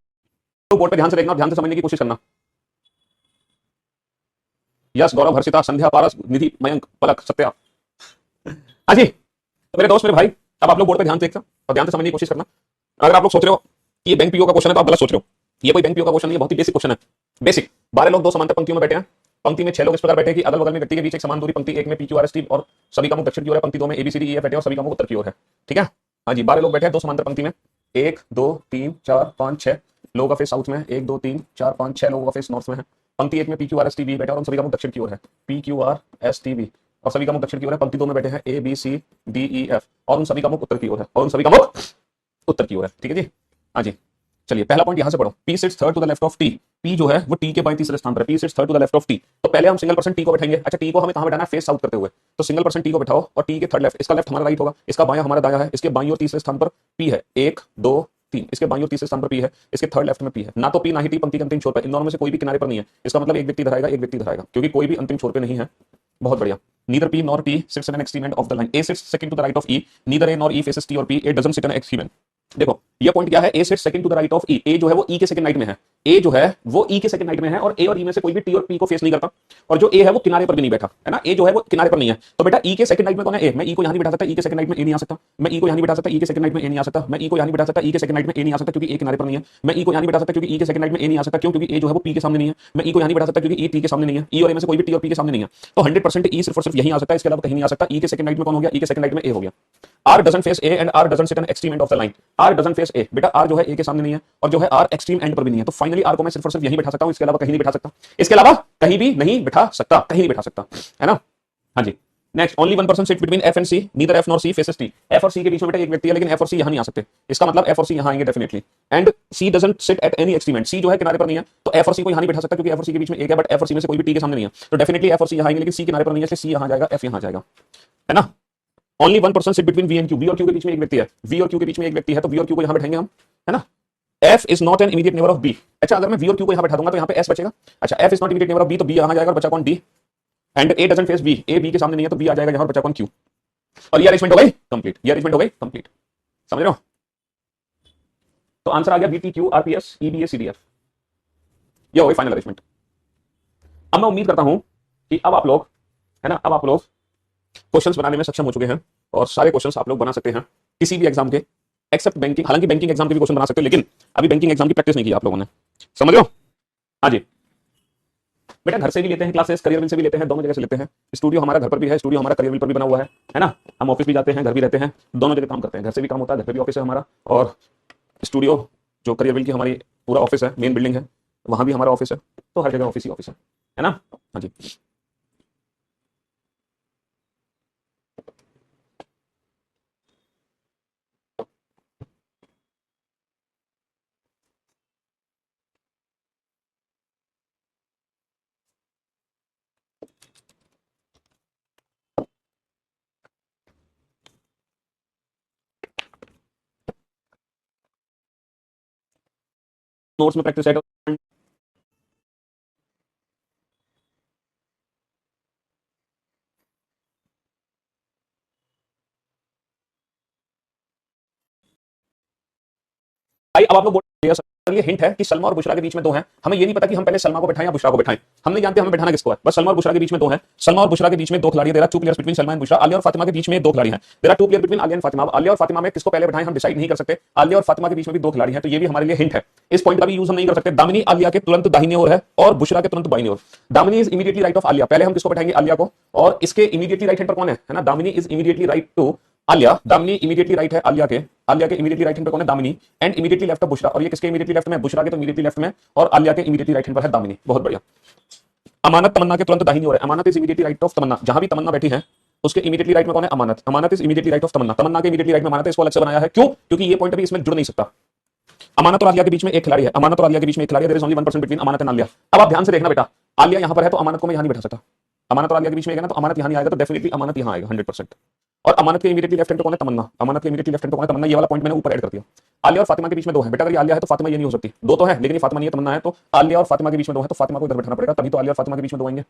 तो बोर्ड पे ध्यान से देखना, ध्यान से समझने की कोशिश करना। यस, गौरव, हर्षिता, संध्या, पारस, निधि, मयंक, पलक, सत्या। हाँ जी, तो मेरे दोस्त, मेरे भाई, अब आप लोग बोर्ड पे ध्यान से देखना और ध्यान से समझने की कोशिश करना। अगर आप लोग सोच रहे हो कि ये बैंक पीओ का क्वेश्चन है तो आप गलत सोच रहे हो। ये कोई बैंक पीओ का क्वेश्चन नहीं है, बहुत ही बेसिक क्वेश्चन है। बेसिक 12 लोग 2 समांतर पंक्तियों में बैठे हैं। पंक्ति में 6 लोग इस प्रकार बैठे हैं कि अगल बगल में व्यक्ति के बीच एक समान दूरी, पंक्ति 1 में P Q R S T और सभी का मुख दक्षिण की ओर है, पंक्ति 2 में एबीसीडी ई एफ बैठे हैं और सभी का मुख उत्तर की ओर है। ठीक है, हाँ जी, 12 लोग बैठे हैं 2 समांतर पंक्ति में। 1 2 3 4 5 6 लोगों का फेस साउथ में, 1 2 3 4 5 6 लोगों का फेस नॉर्थ में है। पंक्ति 1 में P Q R S T B बैठे और उन सभी का मुख दक्षिण की ओर है, P Q R S T B और सभी का मुख दक्षिण की ओर है। पंक्ति 2 में बैठे हैं A B C D E F और उन सभी का मुख उत्तर की ओर है, और उन सभी का मुख उत्तर की ओर है। ठीक है जी, हाँ जी, चलिए पहला पॉइंट यहां से पढ़ो। P sits third to the left of T. P जो है वो टी के बाएं तीसरे स्थान पर है। P sits third to the left of T. तो पहले हम सिंगल पर्सन टी को बैठाएंगे। अच्छा, टी को हमें कहां बैठाना है? फेस साउथ करते हुए। तो सिंगल पर्सन टी को बैठाओ और टी के थर्ड लेफ्ट, इसका लेफ्ट हमारा राइट होगा, इसका बायां हमारा दायां है, इसके बाईं और तीसरे स्थान पर पी है। 1 2 3, इसके बाईं और तीसरे स्थान पर पी है, इसके थर्ड लेफ्ट में पी है। ना तो पी ना ही टी पंक्ति के अंतिम छोर पर, इन दोनों में से कोई भी किनारे पर नहीं है। इसका मतलब एक व्यक्ति धराएगा, एक व्यक्ति धराएगा, क्योंकि कोई भी अंतिम छोर पे नहीं है। बहुत बढ़िया। Neither P nor T sits at an extreme end of the line. A sits second to the right of E. Neither A nor E faces T or P. A doesn't sit at an extreme end. देखो ये point क्या है? A sits second to the right of E. A जो है वो E के second right में है। A जो है वो E के सेकंड राइट में है और A और E में से कोई भी T और P को फेस नहीं करता। और जो A है वो किनारे पर भी नहीं बैठा है ना, A जो है वो किनारे पर नहीं है। तो बेटा E के सेकंड राइट में कौन है? A। मैं E को यहां नहीं बैठा सकता, E के सेकंड राइट में A नहीं आ सकता। मैं E को यहां नहीं बैठा सकता, E के सेकंड राइट में A नहीं आ सकता। मैं E को यहां नहीं बैठा सकता, E के सेकंड राइट में A नहीं आ सकता, क्योंकि A किनारे पर नहीं है। मैं E को यहां नहीं बैठा सकता क्योंकि E के सेकंड राइट में A नहीं आ सकता, क्यों? क्योंकि A जो है वो P के सामने नहीं है। मैं E को यहां नहीं बैठा सकता क्योंकि E T के सामने नहीं है। E और A में से कोई भी T और P के सामने नहीं है। तो 100% E सिर्फ और सिर्फ यही आ सकता है, इसके अलावा कहीं नहीं आ सकता। E के सेकंड राइट में कौन हो गया? E के सेकंड राइट में A हो गया। R doesn't face A and R doesn't sit an extreme end of the line. R doesn't face A। बेटा R जो है A के सामने नहीं है और जो है R एक्सट्रीम एंड पर भी नहीं है। तो फाइनली R को मैं सिर्फ और सिर्फ यहीं बैठा सकता हूं, इसके अलावा कहीं नहीं बैठा सकता। इसके अलावा कहीं भी नहीं बैठा सकता, कहीं नहीं बैठा सकता, है ना? हाँ जी। Next, only one person sit between F and C. Neither F nor C faces T. F और C के बीच में बेटा एक व्यक्ति है, लेकिन F और C यहां नहीं आ सकते। इसका मतलब F और C यहां आएंगे definitely. And C doesn't sit at any extreme end. C जो है किनारे पर नहीं है, तो F और C को यहां नहीं बैठा सकता, क्योंकि F और C के बीच में एक है, बट F और C में से कोई भी T के सामने नहीं है। तो डेफिनेटली F और C यहां आएंगे, लेकिन C किनारे पर नहीं है, इसलिए C यहां जाएगा, F यहां जाएगा, है ना? Only one person sit between V and Q. V और Q के बीच में एक व्यक्ति है। V और Q के बीच में एक व्यक्ति है, तो V और Q को यहां बैठाएंगे हम, है ना? F is not an immediate neighbor of B. अच्छा, अगर मैं V और Q को यहां बैठा दूंगा तो यहां पे S बचेगा। अच्छा, F is not immediate neighbor of B, तो B यहां जाएगा और बचा कौन? D. And A doesn't face B. A B के सामने नहीं है, तो B आ जाएगा यहां और बचा कौन? Q. और ये अरेंजमेंट हो गई कंप्लीट। ये अरेंजमेंट हो गई कंप्लीट, समझ रहे हो? तो आंसर आ गया B T Q R P S E B A C D F। ये हो गई फाइनल अरेंजमेंट। अब मैं उम्मीद करता हूं कि अब आप लोग, है ना, अब आप लोग क्वेश्चंस बनाने में सक्षम हो चुके हैं और सारे क्वेश्चंस आप लोग बना सकते हैं किसी भी एग्जाम के, एक्सेप्ट बैंकिंग। हालांकि बैंकिंग एग्जाम के भी क्वेश्चन बना सकते हो, लेकिन अभी बैंकिंग एग्जाम की प्रैक्टिस नहीं की आप लोगों ने, समझ रहे हो? हाँ जी बेटा, घर से भी लेते हैं क्लासेस, करियर से भी लेते हैं, दोनों जगह से लेते हैं। स्टूडियो हमारा घर पर भी है, स्टूडियो हमारा करियर पर भी बना हुआ है ना? हम ऑफिस भी जाते हैं, घर भी रहते हैं, दोनों जगह काम करते हैं। घर से भी काम होता है, घर पे भी ऑफिस है हमारा, और स्टूडियो जो करियर की हमारी पूरा ऑफिस है, मेन बिल्डिंग है, वहां भी हमारा ऑफिस है। तो हर जगह ऑफिस ही ऑफिस है ना? हाँ जी। नोट्स में प्रैक्टिस है। भाई अब आप लोग बोल रहे हो सर, ये हिंट है कि सलमा और बुशरा के बीच में दो हैं। हमें ये नहीं पता कि हम पहले सलमा को बैठाएं या बुशरा को बैठाएं। हम नहीं जानते हमें बैठाना किसको है, बस सलमा और बुशरा के बीच में दो हैं। सलमा और बुशरा के बीच में दो खिलाड़ी, there are two players between Salma and Bushra. Aliya और फातिमा के बीच में दो खिलाड़ी हैं, there are two player between Aliya and Fatima. Aliya और फातिमा में किसको पहले बैठाएं हम डिसाइड नहीं कर सकते। आलिया और फातिमा के बीच में भी दो खिलाड़ी हैं, तो ये भी हमारे लिए हिंट है। इस पॉइंट का भी यूज हम नहीं कर सकते। दामिनी आलिया के तुरंत दाहिने ओर है और बुशरा के तुरंत बाईं ओर। Damini is immediately right of Aliya. पहले हम किसको बैठाएंगे? आलिया को, और इसके इमीडिएटली राइट हैंड पर कौन है ना? Damini is immediately right to Aliya. Damini immediately right है आलिया के इमीडिएटली राइट हैंड पर कौन है? दामिनी। एंड इमीडिएटली लेफ्ट है बुशरा। और ये किसके इमीडिएटली लेफ्ट में? बुशरा के तो इमीडिएटली लेफ्ट में, और आलिया के इमीडिएटली राइट हैंड पर है दामिनी। बहुत बढ़िया। अमानत तमन्ना के तुरंत दाहिनी ओर है। अमानत इज इमीडिएटली राइट ऑफ तमन्ना। जहां भी तमन्ना बैठी है उसके इमीडिएटली राइट में कौन है? अमानत। अमानत इज इमीडिएटली राइट ऑफ तमन्ना। तमन्ना के इमीडिएटली राइट में अमानत है। इसको अलग से बनाया है, क्यों? क्योंकि ये पॉइंट अभी इसमें जुड़ नहीं सकता। अमानत और आलिया के बीच में एक खिलाड़ी है। अमानत और आलिया के बीच में एक खिलाड़ी है। There is only 1% between Amanat and Aliya. अब आप ध्यान से देखना बेटा, आलिया यहां पर है तो अमानत को मैं यहां नहीं बैठा सकता। अमानत और आलिया के बीच में है ना, तो अमानत यहां नहीं आएगा, तो डेफिनेटली अमानत यहां आएगा 100%। और अमानत के इमीडिएटली लेफ्ट हैंड पे कौन है? तमन्ना। अमानत के इमीडिएटली लेफ्ट हैंड पे कौन है? तमन्ना। ये वाला पॉइंट मैंने ऊपर ऐड कर दिया। आलिया और फातिमा के बीच में दो है बेटा। अगर ये आलिया है तो फातिमा ये नहीं हो सकती। दो तो है, लेकिन ये फातिमा नहीं है, तमन्ना है। तो आलिया और फातिमा के बीच में दो है, तो फातिमा को इधर बैठाना पड़ेगा, तभी तो आलिया और फातिमा के बीच में दो आएंगे।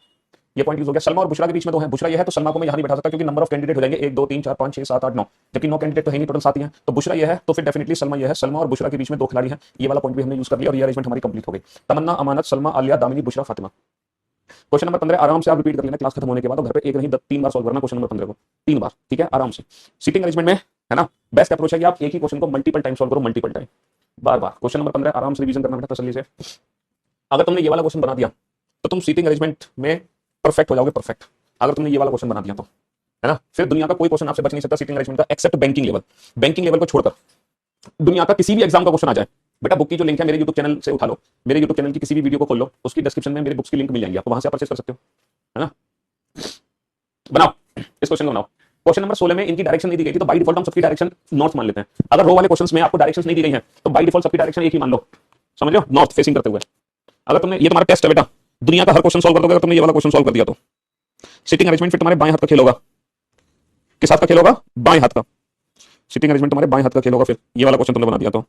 ये पॉइंट यूज हो गया। सलमा और बुशरा के बीच में दो है, बुशरा ये है तो सलमा को मैं यहाँ नहीं बैठा सकता क्योंकि नंबर ऑफ कैंडिडेट हो जाएंगे 1 2 3 4 5 6 7 8 9, जबकि 9 कैंडिडेट तो है नहीं, टोटल 7 ही है। तो बुशरा ये है तो फिर डेफिनेटली सलमा ये है। सलमा और बुशरा के बीच में 2 खिलाड़ी हैं, ये वाला पॉइंट भी हमने यूज कर लिया और ये अरेंजमेंट हमारी कंप्लीट हो गई। तमन्ना, अमानत, सलमा, आलिया, दामिनी, बुशरा, फातिमा। क्वेश्चन नंबर 15 आराम से आप रिपीट कर लेना क्लास खत्म होने के बाद, और घर पे एक नहीं 3 बार सॉल्व करना क्वेश्चन नंबर 15 को, 3 बार, ठीक है, आराम से। सीटिंग अरेंजमेंट में है ना, बेस्ट अप्रोच है कि आप एक ही क्वेश्चन को मल्टीपल टाइम सॉल्व करो, मल्टीपल टाइम, बार बार। क्वेश्चन नंबर 15 आराम से रिवीजन करना बेटा तसल्ली से। अगर तुमने ये वाला क्वेश्चन बना दिया तो तुम सीटिंग अरेंजमेंट में परफेक्ट हो जाओगे, परफेक्ट। अगर तुमने ये वाला क्वेश्चन बना दिया तो, है ना, फिर दुनिया का कोई क्वेश्चन आपसे बच नहीं सकता सीटिंग अरेंजमेंट का, except banking level. Banking level को छोड़कर दुनिया का किसी भी एग्जाम का क्वेश्चन आ जाए बेटा, बुक की जो लिंक है मेरे यूट्यूब चैनल से उठा लो, मेरे यूट्यूब चैनल की किसी भी वीडियो को खोल लो, उसकी डिस्क्रिप्शन में मेरे बुक्स की लिंक मिल जाएगी, आपको वहां से आप परचेस कर सकते हो, है ना। बनाओ इस क्वेश्चन को, बनाओ। क्वेश्चन नंबर 16 में इनकी डायरेक्शन नहीं दी गई थी, तो बाय डिफॉल्ट हम सबकी डायरेक्शन नॉर्थ मान लेते हैं। अगर रो वाले क्वेश्चंस में आपको डायरेक्शंस नहीं दी गई हैं तो बाय डिफॉल्ट सबकी डायरेक्शन एक ही मान लो, समझ लो, नॉर्थ फेसिंग करते हुए। अगर तुमने, ये तुम्हारा टेस्ट है बेटा, दुनिया का हर क्वेश्चन सॉल्व कर दोगे अगर तुमने ये वाला क्वेश्चन सॉल्व कर दिया तो। सिटिंग अरेंजमेंट फिर तुम्हारे बाएं हाथ का खेल होगा, किस हाथ का खेल होगा? बाएं हाथ का। सिटिंग अरेंजमेंट तुम्हारे बाएं हाथ का खेल होगा फिर ये वाला क्वेश्चन तुमने बना दिया तो।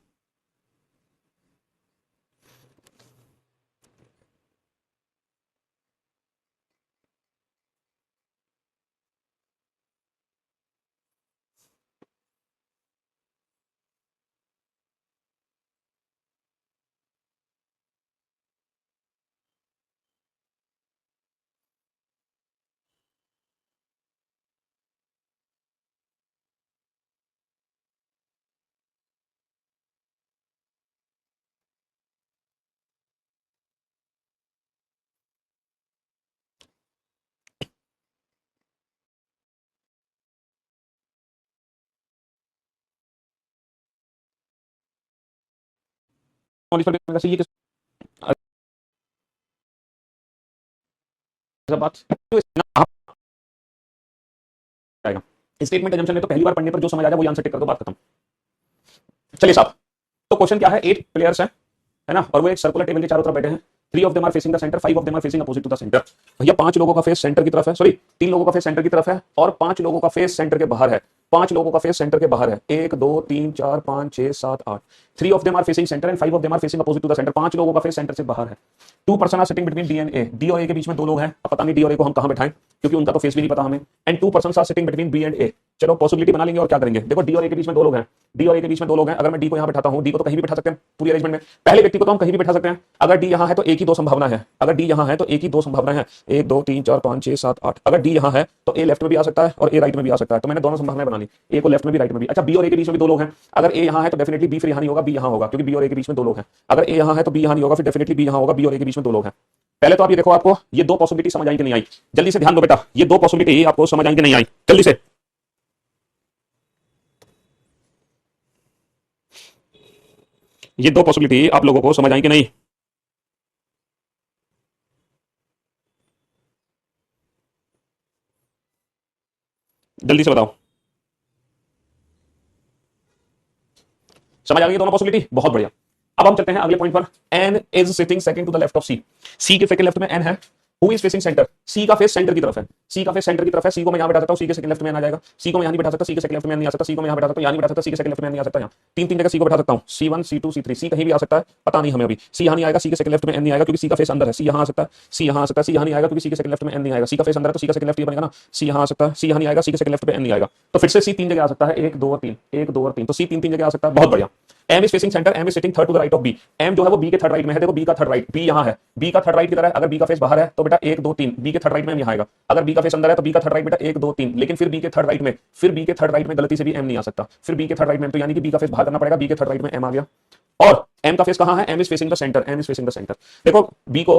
ये किस बात आएगा स्टेटमेंट एजम्पशन में, तो पहली बार पढ़ने पर जो समझ आ जाए वो आंसर टिक कर दो, बात खत्म। चलिए साहब, तो क्वेश्चन क्या है, 8 प्लेयर्स हैं, है ना, और वो एक सर्कुलर टेबल के चारों तरफ बैठे हैं। 3 of them are facing the centre, 5 of them are facing opposite to the centre. भैया 5 लोगों का फेस सेंटर की तरफ है, सॉरी 3 लोगों का फेस सेंटर की तरफ है और 5 लोगों का फेस सेंटर के बाहर है। 5 लोगों का फेस सेंटर के बाहर है, 1 2 3 4 5 6 7 8। 3 of them are facing centre and 5 of them are facing opposite to the centre. 5 लोगों का फेस सेंटर से बाहर है। 2 person are sitting between D and A. D और ए के बीच में 2 लोग हैं, अब पता नहीं डी और ए को हम कहां बैठाएं क्योंकि उनका तो फेस भी नहीं पता हमें। And 2 person are sitting between B and A. चलो पॉसिबिलिटी बना लेंगे और क्या करेंगे। देखो डी और ए के बीच में 2 लोग हैं, डी और ए के बीच में 2 लोग हैं। अगर मैं डी को यहां बैठाता हूं, डी को तो कहीं भी बैठा सकते हैं पूरी अरेंजमेंट में, पहले व्यक्ति को तो हम कहीं भी बैठा सकते हैं। अगर डी यहां है तो एक ही 2 संभावना है, अगर डी यहां है तो एक ही 2 संभावना है, 1 2 3 4 5 6 7 8। अगर डी यहां है तो ए लेफ्ट में भी आ सकता है और ए राइट में भी आ सकता है, तो मैंने दोनों संभावनाएं बना ली, ए को लेफ्ट में भी राइट में भी। अच्छा बी और ए के बीच में भी 2 लोग हैं, अगर ए यहां है तो डेफिनेटली बी फिर यहां नहीं होगा, बी यहां होगा क्योंकि बी और ए के बीच में 2 लोग हैं। अगर ए यहां है तो बी यहां नहीं होगा, फिर डेफिनेटली बी यहां होगा, बी और ए के बीच में 2 लोग हैं। पहले तो आप ये देखो, आपको ये 2 पॉसिबिलिटी समझ आई कि नहीं आई, जल्दी से ध्यान दो बेटा, ये 2 पॉसिबिलिटी आपको समझ आई कि नहीं आई, जल्दी से। ये 2 पॉसिबिलिटी आप लोगों को समझ आई कि नहीं? जल्दी से बताओ, समझ आ गई दोनों पॉसिबिलिटी? बहुत बढ़िया। अब हम चलते हैं अगले पॉइंट पर। N is sitting second to the left of C. C के सेकंड लेफ्ट में एन है। Who is facing centre? C का फेस सेंटर की तरफ है, सी का फेस सेंटर की तरफ है। सी को मैं यहां बैठा सकता हूं, सी के सेकंड लेफ्ट में एन आ जाएगा। सी को मैं यहां नहीं बैठा सकता, सी के सेकंड लेफ्ट में एन नहीं आ सकता। सी को मैं यहां बैठा सकता हूं, यहां नहीं बैठा सकता, सी के सेकंड लेफ्ट में एन नहीं आ सकता। यहां 3 जगह सी को बैठा सकता हूं, C1 C2 C3। सी कहीं भी आ सकता है, पता नहीं हमें अभी। सी यहां नहीं आएगा, सी के सेकंड लेफ्ट में एन नहीं आएगा क्योंकि सी का फेस अंदर है। सी यहां आ सकता है, सी यहां आ सकता है, सी यहां नहीं आएगा क्योंकि सी के सेकंड लेफ्ट में एन नहीं आएगा। सी का फेस अंदर है तो सी का सेकंड लेफ्ट ये बनेगा ना, सी यहां आ सकता है, सी यहां नहीं आएगा, सी के सेकंड लेफ्ट में एन नहीं आएगा। तो फिर से सी 3 जगह आ सकता है, 1 2 3, 1 2 और 3, तो सी 3 जगह आ सकता है। बहुत बढ़िया। M is facing centre, M is sitting third to the right of B. M जो है वो बी के थर्ड राइट में है, देखो बी का थर्ड राइट, बी यहां है, बी का थर्ड राइट की तरह है। अगर बी का फेस बाहर है तो बेटा 1 2 3, बी के थर्ड राइट में एम यहां आएगा। अगर बी का फेस अंदर है तो बी का थर्ड राइट बेटा 1 2 3, लेकिन फिर बी के थर्ड राइट में, फिर बी के थर्ड राइट में गलती से भी एम नहीं आ सकता, फिर बी के थर्ड राइट में, तो यानी कि बी का फेस बाहर करना पड़ेगा, बी के थर्ड राइट में एम आ गया। और एम का फेस कहां है? M is facing the centre, M is facing the centre. देखो बी को,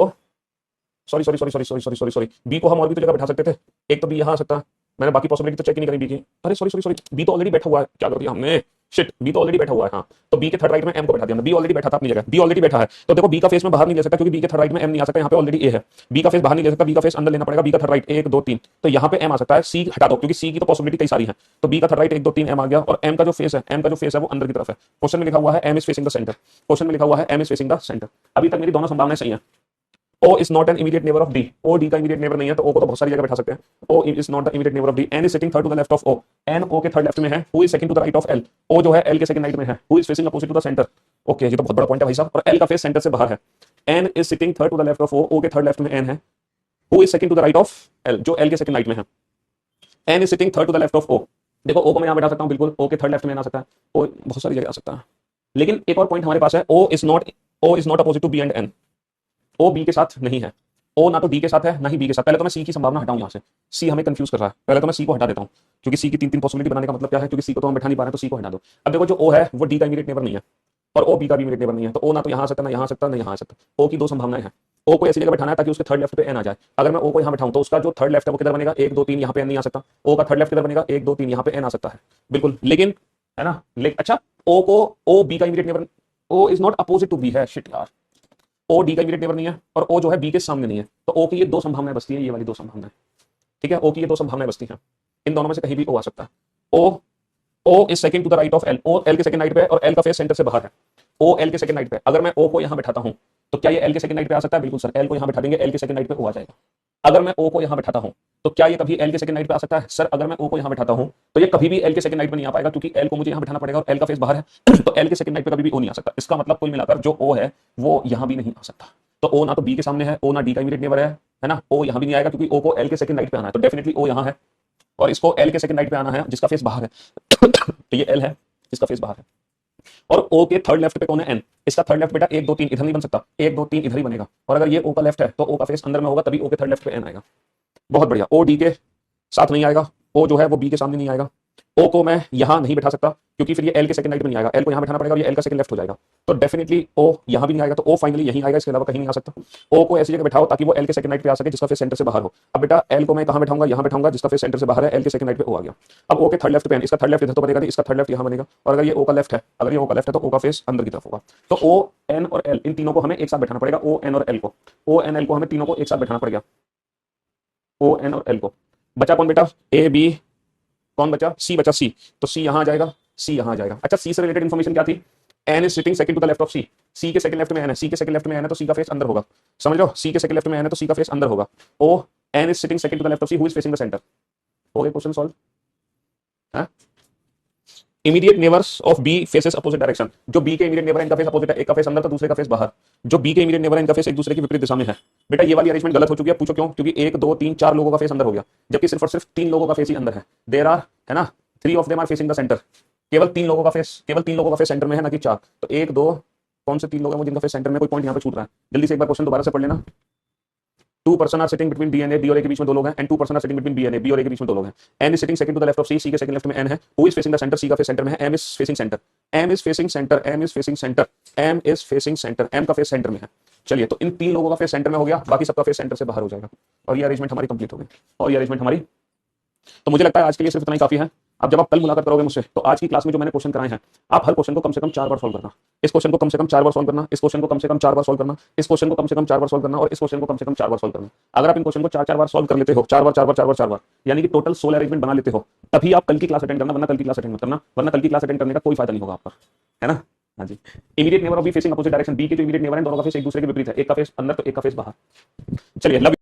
sorry sorry sorry sorry sorry sorry sorry sorry, B को हम और भी तो जगह बैठा सकते थे, एक तो बी यहां आ सकता है, मैंने बाकी पॉसिबिलिटी तो चेक ही नहीं करी बी की। अरे सॉरी सॉरी सॉरी, बी तो ऑलरेडी बैठा हुआ है, क्या कर दिया हमने, शिट, बी तो ऑलरेडी बैठा हुआ है। हाँ तो बी के थर्ड राइट में एम को बैठा दिया, बी ऑलरेडी बैठा था अपनी जगह, बी ऑलरेडी बैठा है। तो देखो बी का फेस में बाहर नहीं ले सकता क्योंकि बी के थर्ड राइट में एम नहीं आ सकता, यहाँ पे ऑलरेडी ए है। बी का फेस बाहर नहीं ले सकता, बी का फेस अंदर लेना पड़ेगा, बी का थर्ड राइट 1 2 3, तो यहाँ पे एम आ सकता है। सी हटा दो क्योंकि सी की तो पॉसिबिलिटी कई सारी है, तो बी का थर्ड राइट 1 2 3 एम आ गया। और एम का जो फेस है, एम का जो फेस है वो अंदर की तरफ है। क्वेश्चन में लिखा हुआ है M is facing the centre, question में लिखा हुआ है M is facing the centre. अभी तक मेरी दोनों संभावनाएं सही है। O is not an immediate neighbor of D. O D का immediate neighbor नहीं है, तो O को तो बहुत सारी जगह बैठा सकते हैं। O is not the immediate neighbor of D. N is sitting third to the left of O. N O के third left में है। Who is second to the right of L? O जो है L के second right में है। Who is facing opposite to the center? Okay, ये तो बहुत बड़ा पॉइंट है भाई साहब। और L का फेस सेंटर से बाहर है। N is sitting third to the left of O. O के third left में N है। Who is second to the right of L, जो एल के सेकंड राइट में है। N is sitting third to the left of O. देखो O को मैं यहां बैठा सकता हूं, बिल्कुल ओ के थर्ड लेफ्ट में आ सकता है, ओ बहुत सारी जगह आ सकता है, लेकिन एक और पॉइंट हमारे पास है, O is not opposite to B and N. O B के साथ नहीं है, ओ ना तो डी के साथ है ना ही बी के साथ। पहले तो मैं सी की संभावना हटाऊं यहां से, सी हमें कंफ्यूज कर रहा है, पहले तो मैं सी को हटा देता हूं, क्योंकि सी की तीन तीन पॉसिबिलिटी बनाने का मतलब क्या है, क्योंकि सी को तो हम बैठा नहीं पा रहे हैं, तो सी को हटा दो। अब देखो जो ओ है वो डी का इमीडिएट नेबर नहीं है और ओ बी का भी इमीडिएट नेबर नहीं है, तो ओ ना तो यहां आ सकता ना यहां आ सकता ना यहां आ सकता। ओ की दो संभावनाएं हैं, ओ को ऐसी जगह बैठाना है ताकि उसके थर्ड लेफ्ट पे एन आ जाए। अगर मैं ओ को यहां बैठाऊं तो उसका जो थर्ड लेफ्ट है वो किधर बनेगा, 1 2 3, यहां पे एन नहीं आ सकता। ओ का थर्ड लेफ्ट किधर बनेगा, 1 2 3, यहां पे एन आ सकता है, बिल्कुल। लेकिन है ना, लेकिन अच्छा ओ को, ओ बी का immediate neighbour, O is not opposite to B है, शिट यार, ओ डी का इमीडिएट नेबर नहीं है और ओ जो है बी के सामने नहीं है, तो ओ की ये दो संभावनाएं बचती है, ये वाली दो संभावनाएं, ठीक है। ओ की ये दो संभावनाएं बचती हैं, इन दोनों में से कहीं भी ओ आ सकता है। O is second to the right of L, O L के सेकंड राइट पे और एल का फेस सेंटर से बाहर है। ओ एल के सेकंड राइट पे, अगर मैं ओ को यहां बैठाता हूं तो क्या ये एल के सेकंड राइट पे आ सकता है, बिल्कुल सर, एल को यहां बैठा देंगे, एल के सेकंड राइट पे ओ आ जाएगा। अगर मैं ओ को यहां बैठाता हूं तो क्या ये कभी एल के सेकंड राइट पे आ सकता है, सर अगर मैं ओ को यहां बैठाता हूं तो ये कभी भी एल के सेकंड राइट पे नहीं आ पाएगा, क्योंकि एल को मुझे यहां बैठाना पड़ेगा और एल का फेस बाहर है तो एल के सेकंड राइट पे कभी भी ओ नहीं आ सकता। इसका मतलब कुल मिलाकर जो ओ है वो यहां भी नहीं आ सकता। तो ओ ना तो बी के सामने है, ओ ना डी का इमीडिएट नेबर है ना, ओ यहां भी नहीं आएगा क्योंकि ओ को एल के सेकंड राइट पे आना है, तो डेफिनेटली ओ यहां है और इसको एल के सेकंड राइट पे आना है जिसका फेस बाहर है तो ये एल है जिसका फेस बाहर है। और ओ के थर्ड लेफ्ट पे कौन है, एन। इसका थर्ड लेफ्ट बेटा 1 2 3 इधर नहीं बन सकता, 1 2 3 इधर ही बनेगा, और अगर ये ओ का लेफ्ट है तो ओ का फेस अंदर में होगा, तभी ओ के थर्ड लेफ्ट पे एन आएगा। बहुत बढ़िया। ओ डी के साथ नहीं आएगा, ओ जो है वो बी के सामने नहीं आएगा। ओ को मैं यहां नहीं बैठा सकता क्योंकि फिर ये एल के सेकंड राइट में नहीं आएगा, एल को यहां बैठाना पड़ेगा और ये एल का सेकंड लेफ्ट हो जाएगा, तो डेफिनेटली ओ यहां भी नहीं आएगा, तो ओ फाइनली यहीं आएगा, इसके अलावा कहीं नहीं आ सकता। ओ को ऐसी जगह बैठाओ ताकि वो एल के सेकंड राइट पे आ सके जिसका फेस सेंटर से बाहर हो। अब बेटा एल को मैं कहां बैठाऊंगा, यहां बैठाऊंगा जिसका फेस सेंटर से बाहर है, एल के सेकंड राइट पे ओ आ गया। अब ओ के थर्ड लेफ्ट पे, इसका थर्ड लेफ्ट इधर तो बनेगा नहीं, इसका थर्ड लेफ्ट यहां बनेगा, और अगर ये ओ का लेफ्ट है, अगर ये ओ का लेफ्ट है तो ओ का फेस अंदर की तरफ होगा। तो ओ एन और एल इन तीनों को हमें एक साथ बैठाना पड़ेगा, ओ एन और एल को, ओ एन एल को हमें तीनों को एक साथ बैठाना पड़ेगा, ओ एन और एल को। बचा कौन बेटा, ए बी, कौन बचा, सी बचा, सी, तो सी यहां आ जाएगा, सी यहां आ जाएगा। अच्छा सी से रिलेटेड इंफॉर्मेशन क्या थी, N is sitting second to the left of C, C के सेकंड लेफ्ट में एन है, सी के सेकंड लेफ्ट में एन है तो सी का फेस अंदर होगा, समझ लो, सी के सेकंड लेफ्ट में एन है तो सी का फेस अंदर होगा। O N is sitting second to the left of C, who is facing the centre. हो गया क्वेश्चन सॉल्व है। Immediate neighbours of B faces opposite direction, जो बी के इमीडिएट नेबर है इनका फेस अपोजिट है, एक का फेस अंदर तो दूसरे का फेस बाहर, जो बी के इमीडिएट नेबर है इनका फेस एक दूसरे की विपरीत दिशा में है। बेटा ये वाली अरेंजमेंट गलत हो चुकी है, पूछो क्यों, क्योंकि 1 2 3 4 लोगों का फेस अंदर हो गया, जबकि सिर्फ और सिर्फ 3 लोगों का फेस ही अंदर है। देयर आर, है ना, 3 of them are facing the centre, केवल 3 लोगों का फेस सेंटर में है, ना कि 4। तो 1 2, कौन से 3 लोग हैं वो जिनका फेस सेंटर में, कोई पॉइंट यहाँ पे छूट रहा है, जल्दी से एक बार क्वेश्चन दोबारा से पढ़ लेना। 2 person are sitting between D and A, D और ए के बीच में 2 लोग हैं, and 2 person are sitting between B and A, B और ए के बीच में 2 लोग हैं। N is sitting second to the left of C, C के सेकंड लेफ्ट में एन है, who is facing the centre, C का फेस सेंटर में है, M is facing centre, M is facing centre, M is facing centre, M is facing centre, M का face centre में है। चलिए तो इन 3 लोगों का फेस सेंटर में हो गया, बाकी सबका फेस सेंटर से बाहर हो जाएगा, और ये अरेंजमेंट हमारी कंप्लीट हो गई, और ये अरेंजमेंट हमारी, तो मुझे लगता है आज के लिए सिर्फ इतना ही काफी है। अब जब आप कल मुलाकात करोगे मुझसे तो आज की क्लास में जो मैंने क्वेश्चन कराए हैं, आप हर क्वेश्चन को कम से कम 4 बार सॉल्व करना, इस क्वेश्चन को कम से कम 4 बार सॉल्व करना, इस क्वेश्चन को कम से कम 4 बार सॉल्व करना, इस क्वेश्चन को कम से कम 4 बार सॉल्व करना, और इस क्वेश्चन को कम से कम 4 बार सॉल्व करना। अगर आप इन क्वेश्चन को 4 बार सॉल्व कर लेते हो, 4 बार 4 बार 4 बार 4 बार, यानी कि टोटल 16 अरेंजमेंट बना लेते हो, तभी आप कल की क्लास अटेंड करना, वरना कल की क्लास अटेंड मत करना, वरना कल की क्लास अटेंड करने का कोई फायदा नहीं होगा आपका, है ना। हाँ जी, immediate neighbour of B facing opposite direction, B के जो इमीडिएट नेबर है दोनों का फेस एक दूसरे के विपरीत है, एक का फेस अंदर तो एक का फेस बाहर। चलिए लव